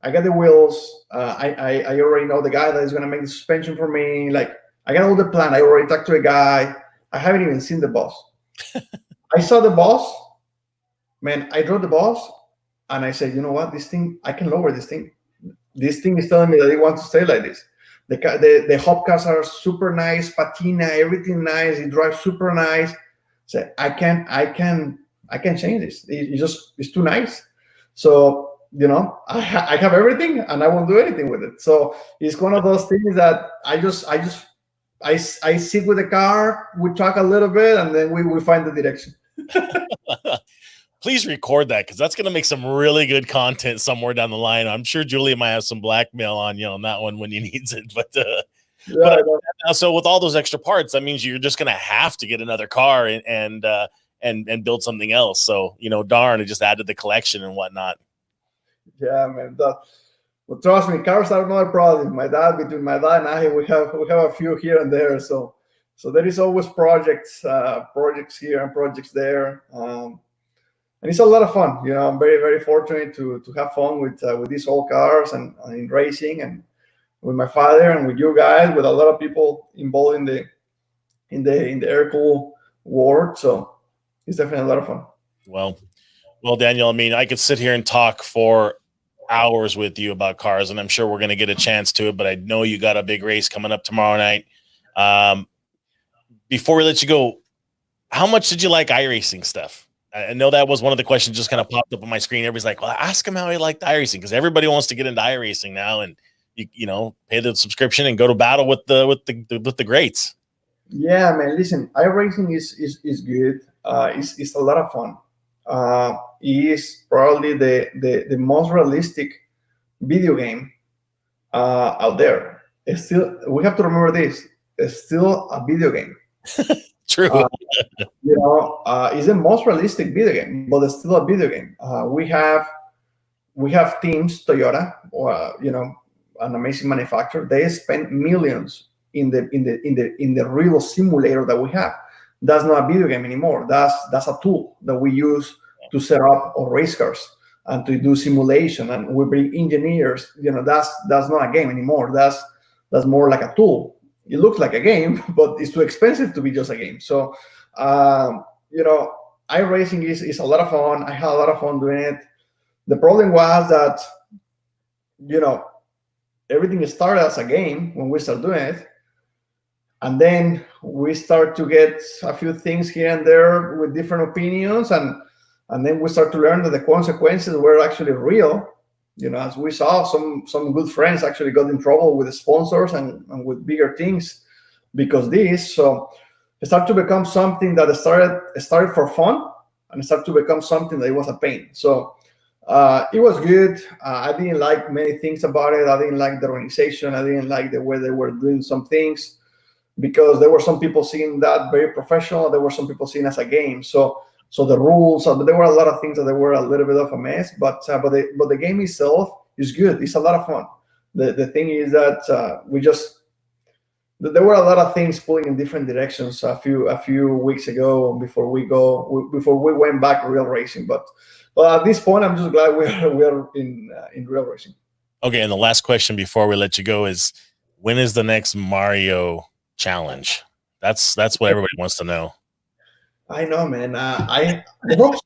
I got the wheels. I already know the guy that is going to make the suspension for me. Like, I got all the plan. I already talked to a guy. I haven't even seen the boss. I saw the boss, man. I drove the boss, and I said, you know what? This thing, I can lower this thing. This thing is telling me that it wants to stay like this. The hubcaps are super nice, patina, everything nice. It drives super nice. So I can change this. It's too nice. So I have everything, and I won't do anything with it. So it's one of those things that I sit with the car, we talk a little bit, and then we find the direction. Please record that, because that's going to make some really good content somewhere down the line. I'm sure Julia might have some blackmail on you on that one when he needs it. But so with all those extra parts, that means you're just going to have to get another car and build something else. So darn, it just added the collection and whatnot. Yeah, man. Well, trust me, cars are not a problem. Between my dad and I, we have a few here and there. So there is always projects here and projects there, and it's a lot of fun. I'm very, very fortunate to have fun with these old cars and in racing, and with my father and with you guys, with a lot of people involved in the air cool world. So it's definitely a lot of fun. Well, Daniel, I mean, I could sit here and talk for hours with you about cars, and I'm sure we're going to get a chance to it, but I know you got a big race coming up tomorrow night. Before we let you go, how much did you like iRacing stuff? I know that was one of the questions just kind of popped up on my screen. Everybody's like, well, ask him how he liked iRacing, because everybody wants to get into iRacing now, and you pay the subscription and go to battle with the greats. Yeah, man. Listen, iRacing is good. It's a lot of fun. It is probably the most realistic video game out there. We have to remember this. It's still a video game. True. It's the most realistic video game, but it's still a video game. We have teams, Toyota, an amazing manufacturer. They spend millions in the real simulator that we have. that's not a video game anymore. That's a tool that we use to set up our race cars and to do simulation, and we bring engineers. That's not a game anymore. That's more like a tool. It looks like a game, but it's too expensive to be just a game. So iRacing is a lot of fun. I had a lot of fun doing it. The problem was that everything started as a game when we started doing it, and then we start to get a few things here and there with different opinions, and then we start to learn that the consequences were actually real. As we saw, some good friends actually got in trouble with the sponsors and with bigger things because this. So it started to become something that started for fun, and it started to become something that it was a pain. So it was good. I didn't like many things about it. I didn't like the organization. I didn't like the way they were doing some things, because there were some people seeing that very professional. There were some people seeing as a game. So the rules, there were a lot of things that they were a little bit of a mess. But the game itself is good. It's a lot of fun. The thing is that there were a lot of things pulling in different directions a few weeks ago before we went back real racing. But at this point, I'm just glad we are in real racing. Okay, and the last question before we let you go is, when is the next Mario challenge? That's what everybody wants to know. I know, man. I hope so.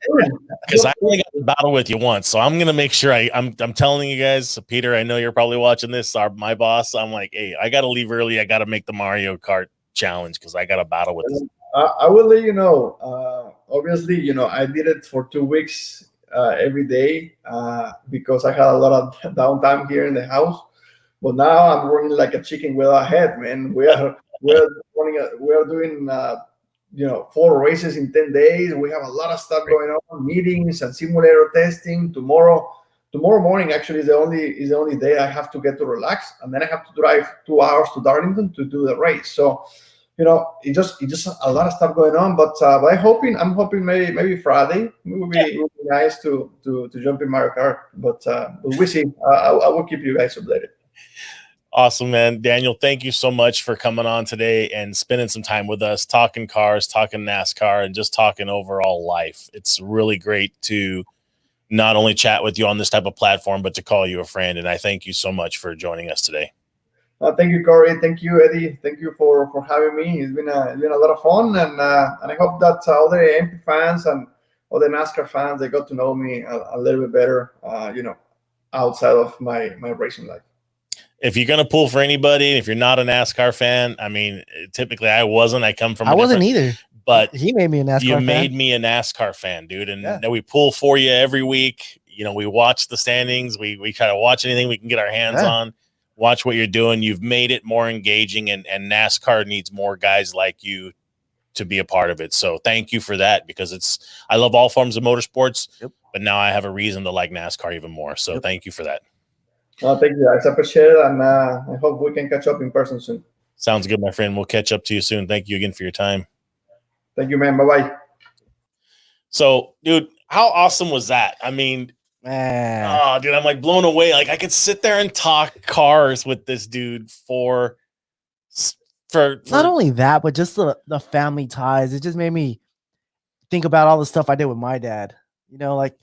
Because I only got to battle with you once, so I'm gonna make sure I'm telling you guys. Peter, I know you're probably watching this. My boss. I'm like, hey, I got to leave early. I got to make the Mario Kart challenge because I got to battle with this. I will let you know. Obviously, I did it for 2 weeks every day because I had a lot of downtime here in the house. But now I'm running like a chicken without a head, man. We are doing 4 races in 10 days. We have a lot of stuff going on, meetings and simulator testing. Tomorrow morning actually is the only day I have to get to relax, and then I have to drive 2 hours to Darlington to do the race. So it's just a lot of stuff going on. But I'm hoping maybe Friday it would be nice to jump in Mario Kart. But we'll see. I will keep you guys updated. Awesome, man. Daniel, thank you so much for coming on today and spending some time with us, talking cars, talking NASCAR, and just talking overall life. It's really great to not only chat with you on this type of platform, but to call you a friend. And I thank you so much for joining us today. Thank you, Corey. Thank you, Eddie. Thank you for having me. It's been a lot of fun, and I hope that all the EMPI fans and all the NASCAR fans, they got to know me a little bit better, outside of my racing life. If you're going to pull for anybody, if you're not a NASCAR fan, I mean, typically I wasn't. I wasn't either. But he made me a NASCAR fan. You made me a NASCAR fan, dude. And we pull for you every week. We watch the standings. We try to watch anything we can get our hands on. Watch what you're doing. You've made it more engaging, and NASCAR needs more guys like you to be a part of it. So thank you for that, because I love all forms of motorsports, but now I have a reason to like NASCAR even more. So thank you for that. Thank you. I appreciate it, and I hope we can catch up in person soon. Sounds good, my friend. We'll catch up to you soon. Thank you again for your time. Thank you, man. Bye-bye. So, dude, how awesome was that? I mean, man. Dude, I'm like blown away. Like, I could sit there and talk cars with this dude for not only that, but just the family ties. It just made me think about all the stuff I did with my dad. Like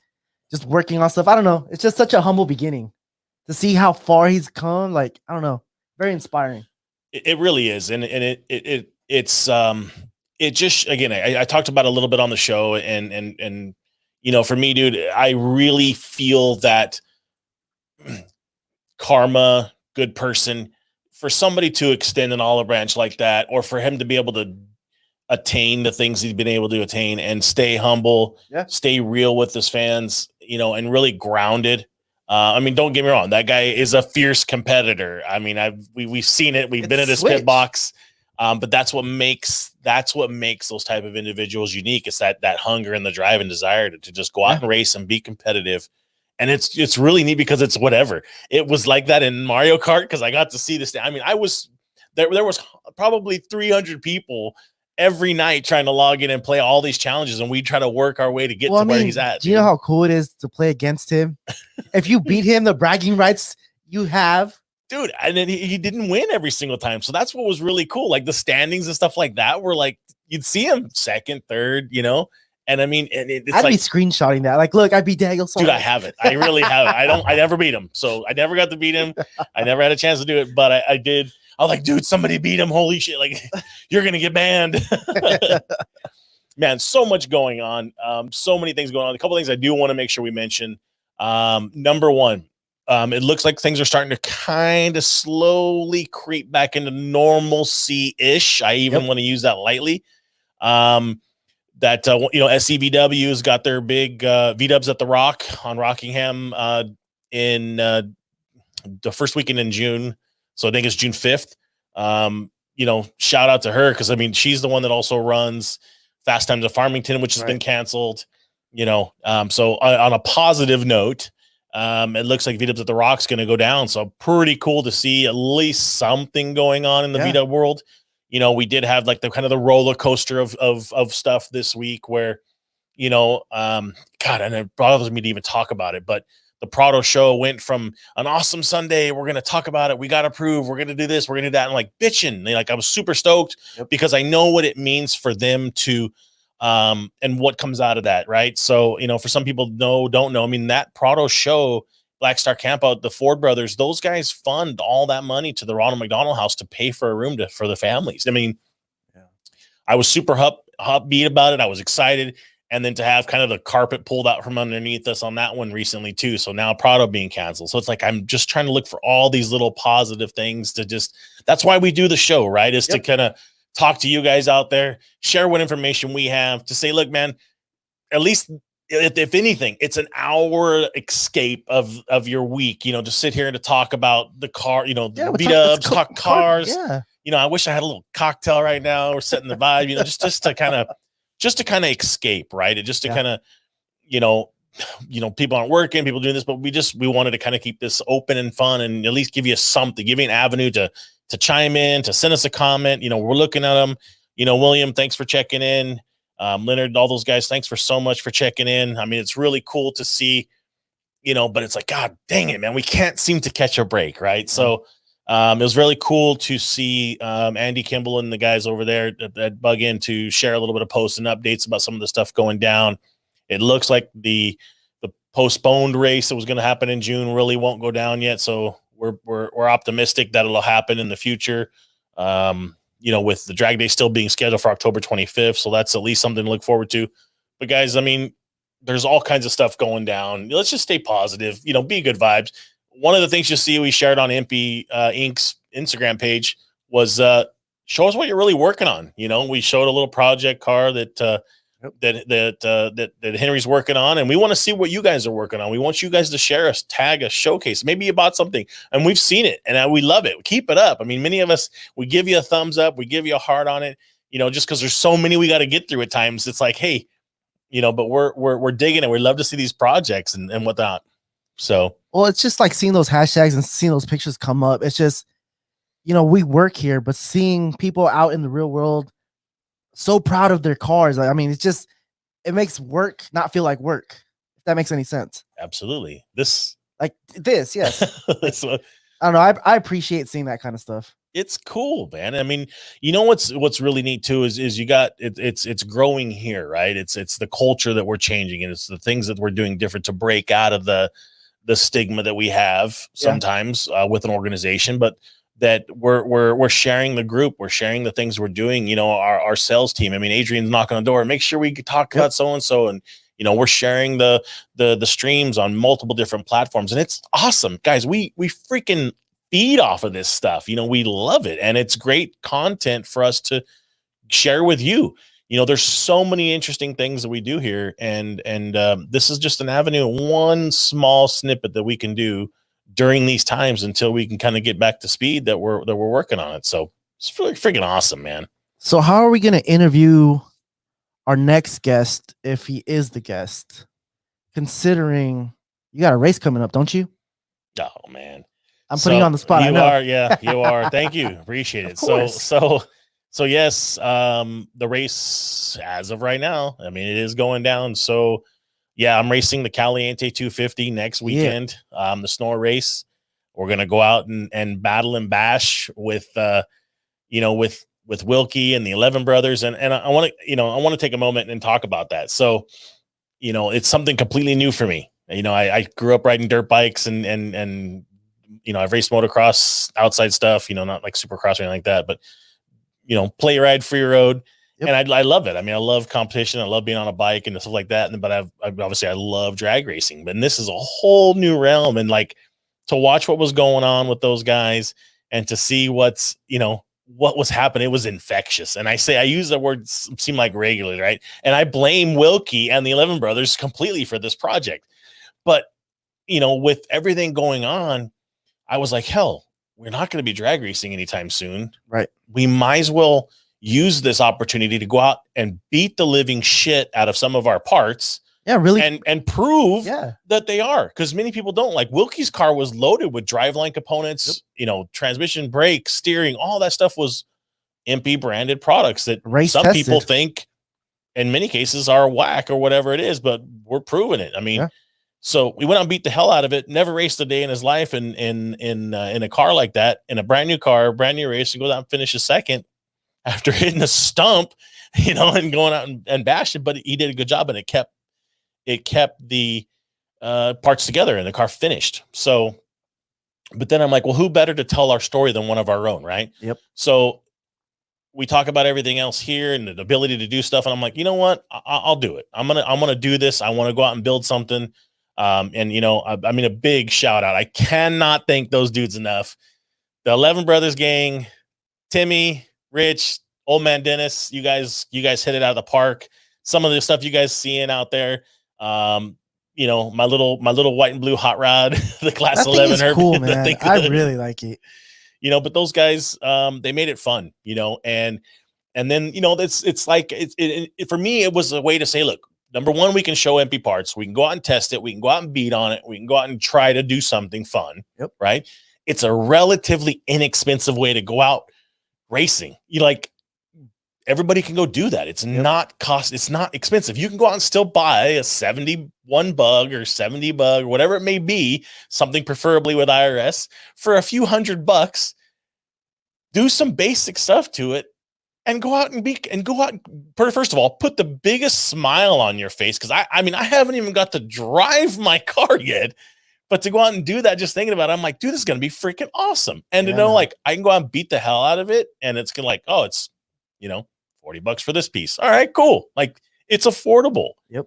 just working on stuff. I don't know. It's just such a humble beginning. To see how far he's come, like, I don't know, very inspiring. It really is, and it's just, again, I talked about it a little bit on the show, and for me, dude, I really feel that karma, good person, for somebody to extend an olive branch like that, or for him to be able to attain the things he's been able to attain and stay humble, stay real with his fans, and really grounded. I mean, don't get me wrong. That guy is a fierce competitor. I mean, we've seen it. We've been at his pit box, but that's what makes those type of individuals unique. It's that hunger and the drive and desire to just go out and race and be competitive. And it's really neat because it's whatever. It was like that in Mario Kart because I got to see this. I mean, I was there was probably 300 people every night trying to log in and play all these challenges, and we try to work our way to get to where he's at. Do you know how cool it is to play against him? If you beat him, the bragging rights you have. Dude, and then he didn't win every single time. So that's what was really cool. Like the standings and stuff like that were like, you'd see him second, third, you know. And I mean, it's I'd like be screenshotting that. Like, look, I beat Daniel Suarez. dude, I have it. I really have it. I never beat him. So I never got to beat him. I never had a chance to do it, but I did. I was like, dude, somebody beat him. Holy shit. Like, you're going to get banned. Man, so much going on. So many things going on. A couple things I do want to make sure we mention. Number one, it looks like things are starting to kind of slowly creep back into normalcy-ish. I even want to use that lightly. SCVW's got their big V-dubs at the Rock on Rockingham in the first weekend in June. So I think it's June 5th. Shout out to her because, I mean, she's the one that also runs Fast Times of Farmington, which has been canceled. So on a positive note, it looks like V-dubs at the Rock's going to go down. So pretty cool to see at least something going on in the V-dub world. We did have like the kind of the roller coaster of stuff this week where, God, and it bothers me to even talk about it, but the Prado show went from an awesome Sunday. We're going to talk about it. We got approved. We're going to do this. We're going to do that. And like bitching. I was super stoked because I know what it means for them to, and what comes out of that. Right. So, for some people don't know, I mean, that Prado show, Black Star Campout, the Ford brothers, those guys fund all that money to the Ronald McDonald House to pay for a room for the families. I mean, I was super upbeat about it. I was excited. And then to have kind of the carpet pulled out from underneath us on that one recently too. So now Prado being canceled. So it's like, I'm just trying to look for all these little positive things that's why we do the show, right? Is to kind of talk to you guys out there, share what information we have to say, look, man, at least if anything, it's an hour escape of your week, to sit here and to talk about the car, the V-dubs, talk cars. Yeah. I wish I had a little cocktail right now. We're setting the vibe, just to kind of escape, right? And just to kind of, people aren't working, people doing this, but we wanted to kind of keep this open and fun and at least give you something, give you an avenue to chime in, to send us a comment. We're looking at them. William, thanks for checking in. Leonard, all those guys, thanks for so much for checking in. I mean, it's really cool to see, but it's like, God dang it, man, we can't seem to catch a break, right? So it was really cool to see Andy Kimball and the guys over there that Bug In to share a little bit of posts and updates about some of the stuff going down. It looks like the postponed race that was going to happen in June really won't go down yet. So we're optimistic that it'll happen in the future. With the drag day still being scheduled for October 25th. So that's at least something to look forward to. But guys, I mean, there's all kinds of stuff going down. Let's just stay positive, be good vibes. One of the things you see we shared on EMPI Inc.'s Instagram page was show us what you're really working on. We showed a little project car that Henry's working on, and we want to see what you guys are working on. We want you guys to share us, tag us, showcase. Maybe you bought something and we've seen it and we love it. Keep it up. I mean, many of us, we give you a thumbs up, we give you a heart on it, just because there's so many we got to get through at times. It's like, hey, but we're digging it. We love to see these projects and whatnot. So, well, it's just like seeing those hashtags and seeing those pictures come up. It's just, we work here, but seeing people out in the real world so proud of their cars. I mean, it makes work not feel like work, if that makes any sense. Absolutely. Yes. I don't know. I appreciate seeing that kind of stuff. It's cool, man. I mean, what's really neat too is you got it's growing here, right? It's the culture that we're changing, and it's the things that we're doing different to break out of the stigma that we have sometimes with an organization, but that we're sharing the group, we're sharing the things we're doing. Our sales team. I mean, Adrian's knocking on the door. Make sure we talk about so and so, and we're sharing the streams on multiple different platforms, and it's awesome, guys. We freaking feed off of this stuff. We love it, and it's great content for us to share with you. There's so many interesting things that we do here, and this is just an avenue, one small snippet that we can do during these times until we can kind of get back to speed that we're working on it. So it's really freaking awesome, man. So how are we going to interview our next guest if he is the guest, considering you got a race coming up, don't you? Oh man, I'm putting you on the spot. You are. Yeah, you are. Thank you. Appreciate it. So yes, the race as of right now, I mean, it is going down. So yeah, I'm racing the Caliente 250 next weekend. The Snore race. We're going to go out and battle and bash with with Wilkie and the 11 brothers. And I want to take a moment and talk about that. So, it's something completely new for me. I grew up riding dirt bikes and I've raced motocross outside stuff, not like supercross or anything like that, but, play ride, free road. Yep. And I love it. I mean, I love competition. I love being on a bike and stuff like that. But I love drag racing, but this is a whole new realm. And like to watch what was going on with those guys and to see what was happening, it was infectious. And I use the word seem like regularly, right? And I blame Wilkie and the 11 brothers completely for this project. But, with everything going on, I was like, hell, we're not going to be drag racing anytime soon. Right. We might as well use this opportunity to go out and beat the living shit out of some of our parts. Yeah, really. And prove Yeah. that they are. Because many people don't. Like Wilkie's car was loaded with driveline components, transmission, brakes, steering, all that stuff was EMPI branded products that some people think in many cases are whack or whatever it is, but we're proving it. I mean, so we went out and beat the hell out of it, never raced a day in his life in a car like that, in a brand new car, brand new race, and go out and finish a second after hitting a stump, and going out and bashing. But he did a good job, and it kept the parts together and the car finished. So, but then I'm like, well, who better to tell our story than one of our own, right? Yep. So we talk about everything else here and the ability to do stuff. And I'm like, you know what? I'll do it. I'm going to do this. I want to go out and build something. I mean, a big shout out. I cannot thank those dudes enough. The 11 Brothers gang, Timmy, Rich, old man Dennis, you guys hit it out of the park. Some of the stuff you guys seeing out there, my little white and blue hot rod, the class that 11. Thing is cool, man. I really like it. But those guys, they made it fun, and then, it's like, for me, it was a way to say, look, number one, we can show EMPI parts. We can go out and test it. We can go out and beat on it. We can go out and try to do something fun. Yep. Right. It's a relatively inexpensive way to go out racing. Everybody can go do that. It's not expensive. You can go out and still buy a 71 bug or 70 bug or whatever it may be, something preferably with IRS for a few $100, do some basic stuff to it, and go out first of all, put the biggest smile on your face. Cause I haven't even got to drive my car yet, but to go out and do that, just thinking about it, I'm like, dude, this is going to be freaking awesome. And to know, like, I can go out and beat the hell out of it. And it's gonna like, oh, it's, $40 for this piece. All right, cool. Like, it's affordable. Yep.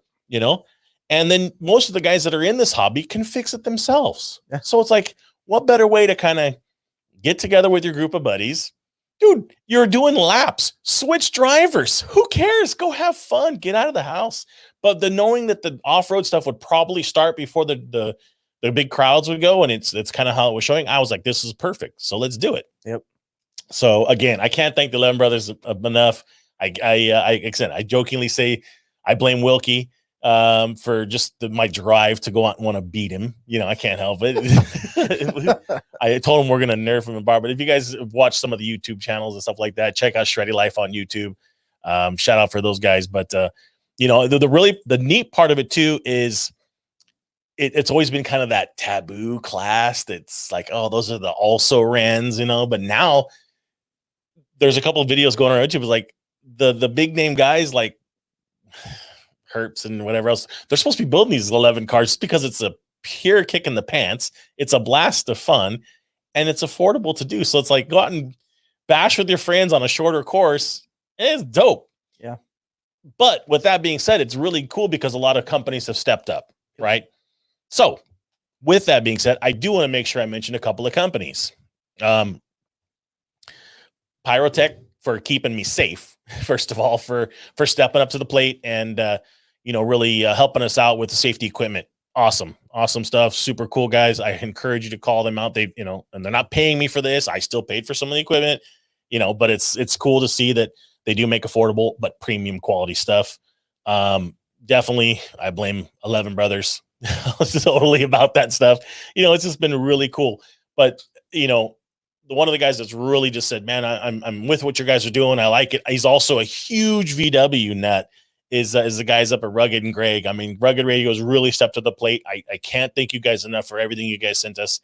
And then most of the guys that are in this hobby can fix it themselves. Yeah. So it's like, what better way to kind of get together with your group of buddies? Dude, you're doing laps, switch drivers. Who cares? Go have fun, get out of the house. But the knowing that the off-road stuff would probably start before the big crowds would go, and it's kind of how it was showing, I was like, this is perfect. So let's do it. Yep. So again, I can't thank the 11 brothers enough. I jokingly say I blame Wilkie for just my drive to go out and want to beat him. I can't help it. I told him we're going to nerf him in bar, but if you guys have watched some of the YouTube channels and stuff like that, check out Shreddy Life on YouTube. Shout out for those guys. But, the neat part of it too is it's always been kind of that taboo class. That's like, oh, those are the also rans, but now there's a couple of videos going on YouTube. It's like the big name guys like Herps and whatever else, they're supposed to be building these 11 cars just because it's a pure kick in the pants. It's a blast of fun and it's affordable to do. So it's like, go out and bash with your friends on a shorter course. It's dope. Yeah. But with that being said, it's really cool because a lot of companies have stepped up. Right. So with that being said, I do want to make sure I mention a couple of companies. Pyrotech for keeping me safe, first of all, for stepping up to the plate and, really helping us out with the safety equipment. Awesome stuff. Super cool guys. I encourage you to call them out. They, and they're not paying me for this. I still paid for some of the equipment, but it's cool to see that they do make affordable, but premium quality stuff. Definitely. I blame 11 brothers totally about that stuff. It's just been really cool, but one of the guys that's really just said, man, I'm with what you guys are doing. I like it. He's also a huge VW nut is the guys up at Rugged and Greg. I mean, Rugged Radio's really stepped to the plate. I can't thank you guys enough for everything you guys sent us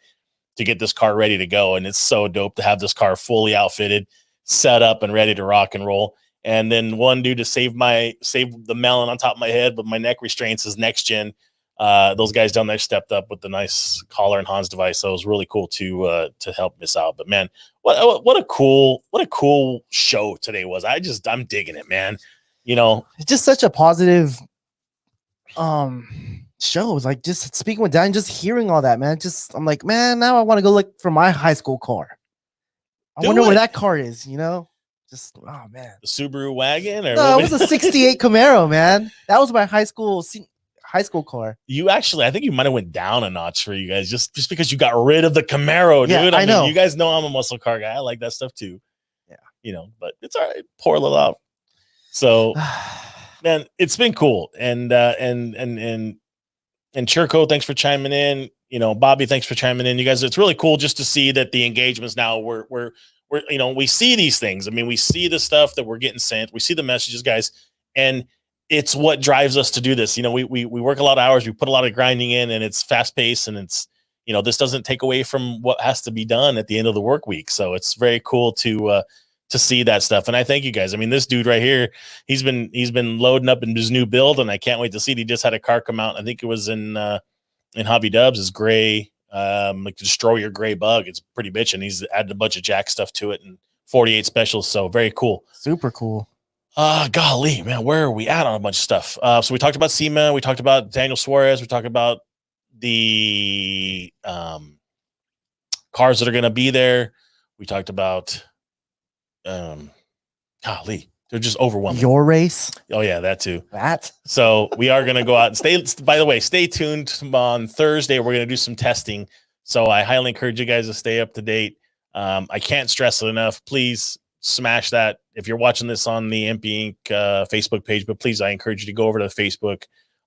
to get this car ready to go. And it's so dope to have this car fully outfitted. set up and ready to rock and roll. And then one dude to save the melon on top of my head, but my neck restraints is next gen. Those guys down there stepped up with the nice collar and Hans device. So it was really cool to help this out. But man, what a cool show today was. I'm digging it, man. You know, it's just such a positive show. It's like just speaking with Dan, just hearing all that, man. I'm like, man, now I want to go look for my high school car. I wonder where that car is, you know? Just oh man. The Subaru wagon or no, it was a 68 Camaro, man. That was my high school car. You actually, I think you might have went down a notch for you guys just because you got rid of the Camaro, dude. Yeah, I know. You guys know I'm a muscle car guy. I like that stuff too. Yeah. You know, but it's all right. Pour a little out. So man, it's been cool. And Churko, thanks for chiming in. You know, Bobby, thanks for chiming in. You guys, it's really cool just to see that the engagements now we're you know, we see these things. I mean, we see the stuff that we're getting sent. We see the messages, guys, and it's what drives us to do this. You know, we work a lot of hours. We put a lot of grinding in, and it's fast paced, and it's, you know, this doesn't take away from what has to be done at the end of the work week. So it's very cool to see that stuff. And I thank you guys. I mean, this dude right here, he's been loading up in his new build, and I can't wait to see it. He just had a car come out. I think it was in Hobby Dubs, is gray, like Destroy Your Gray Bug. It's pretty bitchin'. He's added a bunch of jack stuff to it and 48 specials. So very cool. Super cool. Golly, man, where are we at on a bunch of stuff? So we talked about SEMA, we talked about Daniel Suarez, we talked about the cars that are going to be there. We talked about golly, they're just overwhelming. Your race. Oh yeah, that too. That. So we are going to go out and stay tuned on Thursday. We're going to do some testing. So I highly encourage you guys to stay up to date. I can't stress it enough. Please smash that. If you're watching this on the EMPI Inc. Facebook page, but please, I encourage you to go over to Facebook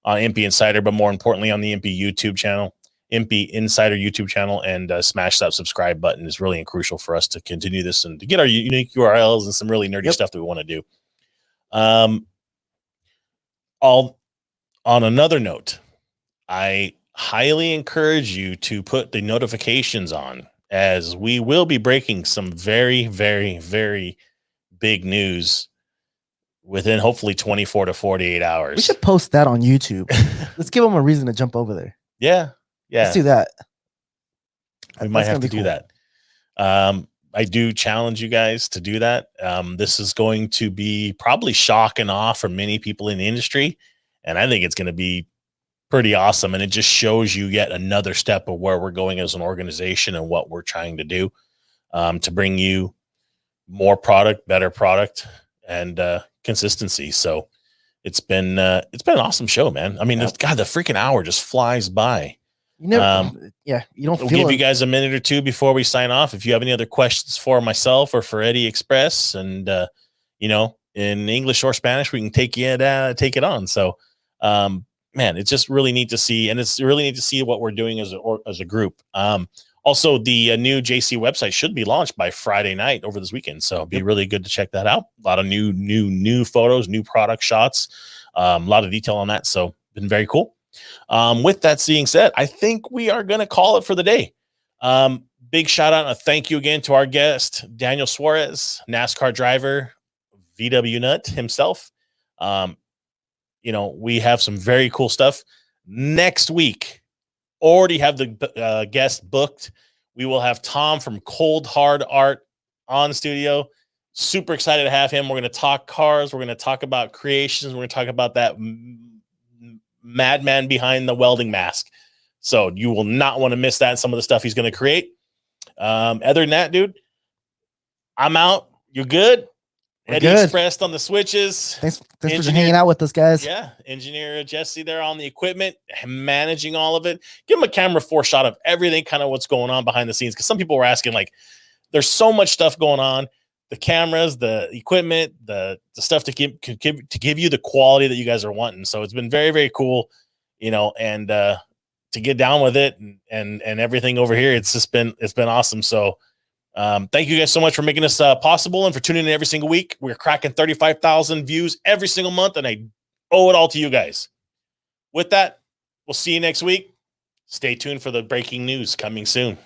on EMPI Insider, but more importantly on the EMPI YouTube channel, EMPI Insider YouTube channel, and smash that subscribe button. Is really crucial for us to continue this and to get our unique URLs and some really nerdy stuff that we want to do. All on another note, I highly encourage you to put the notifications on, as we will be breaking some very, very, very big news within hopefully 24 to 48 hours. We should post that on YouTube. Let's give them a reason to jump over there. Yeah. Let's do that. We might have to do that. I do challenge you guys to do that. This is going to be probably shock and awe for many people in the industry. And I think it's going to be pretty awesome. And it just shows you yet another step of where we're going as an organization and what we're trying to do to bring you more product, better product, and consistency. So it's been an awesome show, man. I mean, God, the freaking hour just flies by. You never, you don't we'll feel give you guys a minute or two before we sign off. If you have any other questions for myself or for Eddie Express, and you know, in English or Spanish, we can take it on. So, man, it's just really neat to see, and it's really neat to see what we're doing as a group. Also, the new JC website should be launched by Friday night over this weekend, so it'd be really good to check that out. A lot of new photos, new product shots, a lot of detail on that. So, been very cool. With that being said, I think we are going to call it for the day. Big shout out and a thank you again to our guest, Daniel Suarez, NASCAR driver, VW Nut himself. You know, we have some very cool stuff next week. Already have the guest booked. We will have Tom from Cold Hard Art on studio. Super excited to have him. We're going to talk cars. We're going to talk about creations. We're going to talk about that madman behind the welding mask. So you will not want to miss that and some of the stuff he's going to create. Other than that, dude, I'm out. You're good. Eddie Expressed on the switches. Thanks for hanging out with us, guys. Yeah, engineer Jesse there on the equipment, managing all of it. Give him a camera 4 shot of everything, kind of what's going on behind the scenes. Because some people were asking, like, there's so much stuff going on. The cameras, the equipment, the stuff to give you the quality that you guys are wanting. So it's been very, very cool, you know, and to get down with it and everything over here. It's been awesome. So thank you guys so much for making this possible and for tuning in every single week. We're cracking 35,000 views every single month, and I owe it all to you guys. With that, we'll see you next week. Stay tuned for the breaking news coming soon.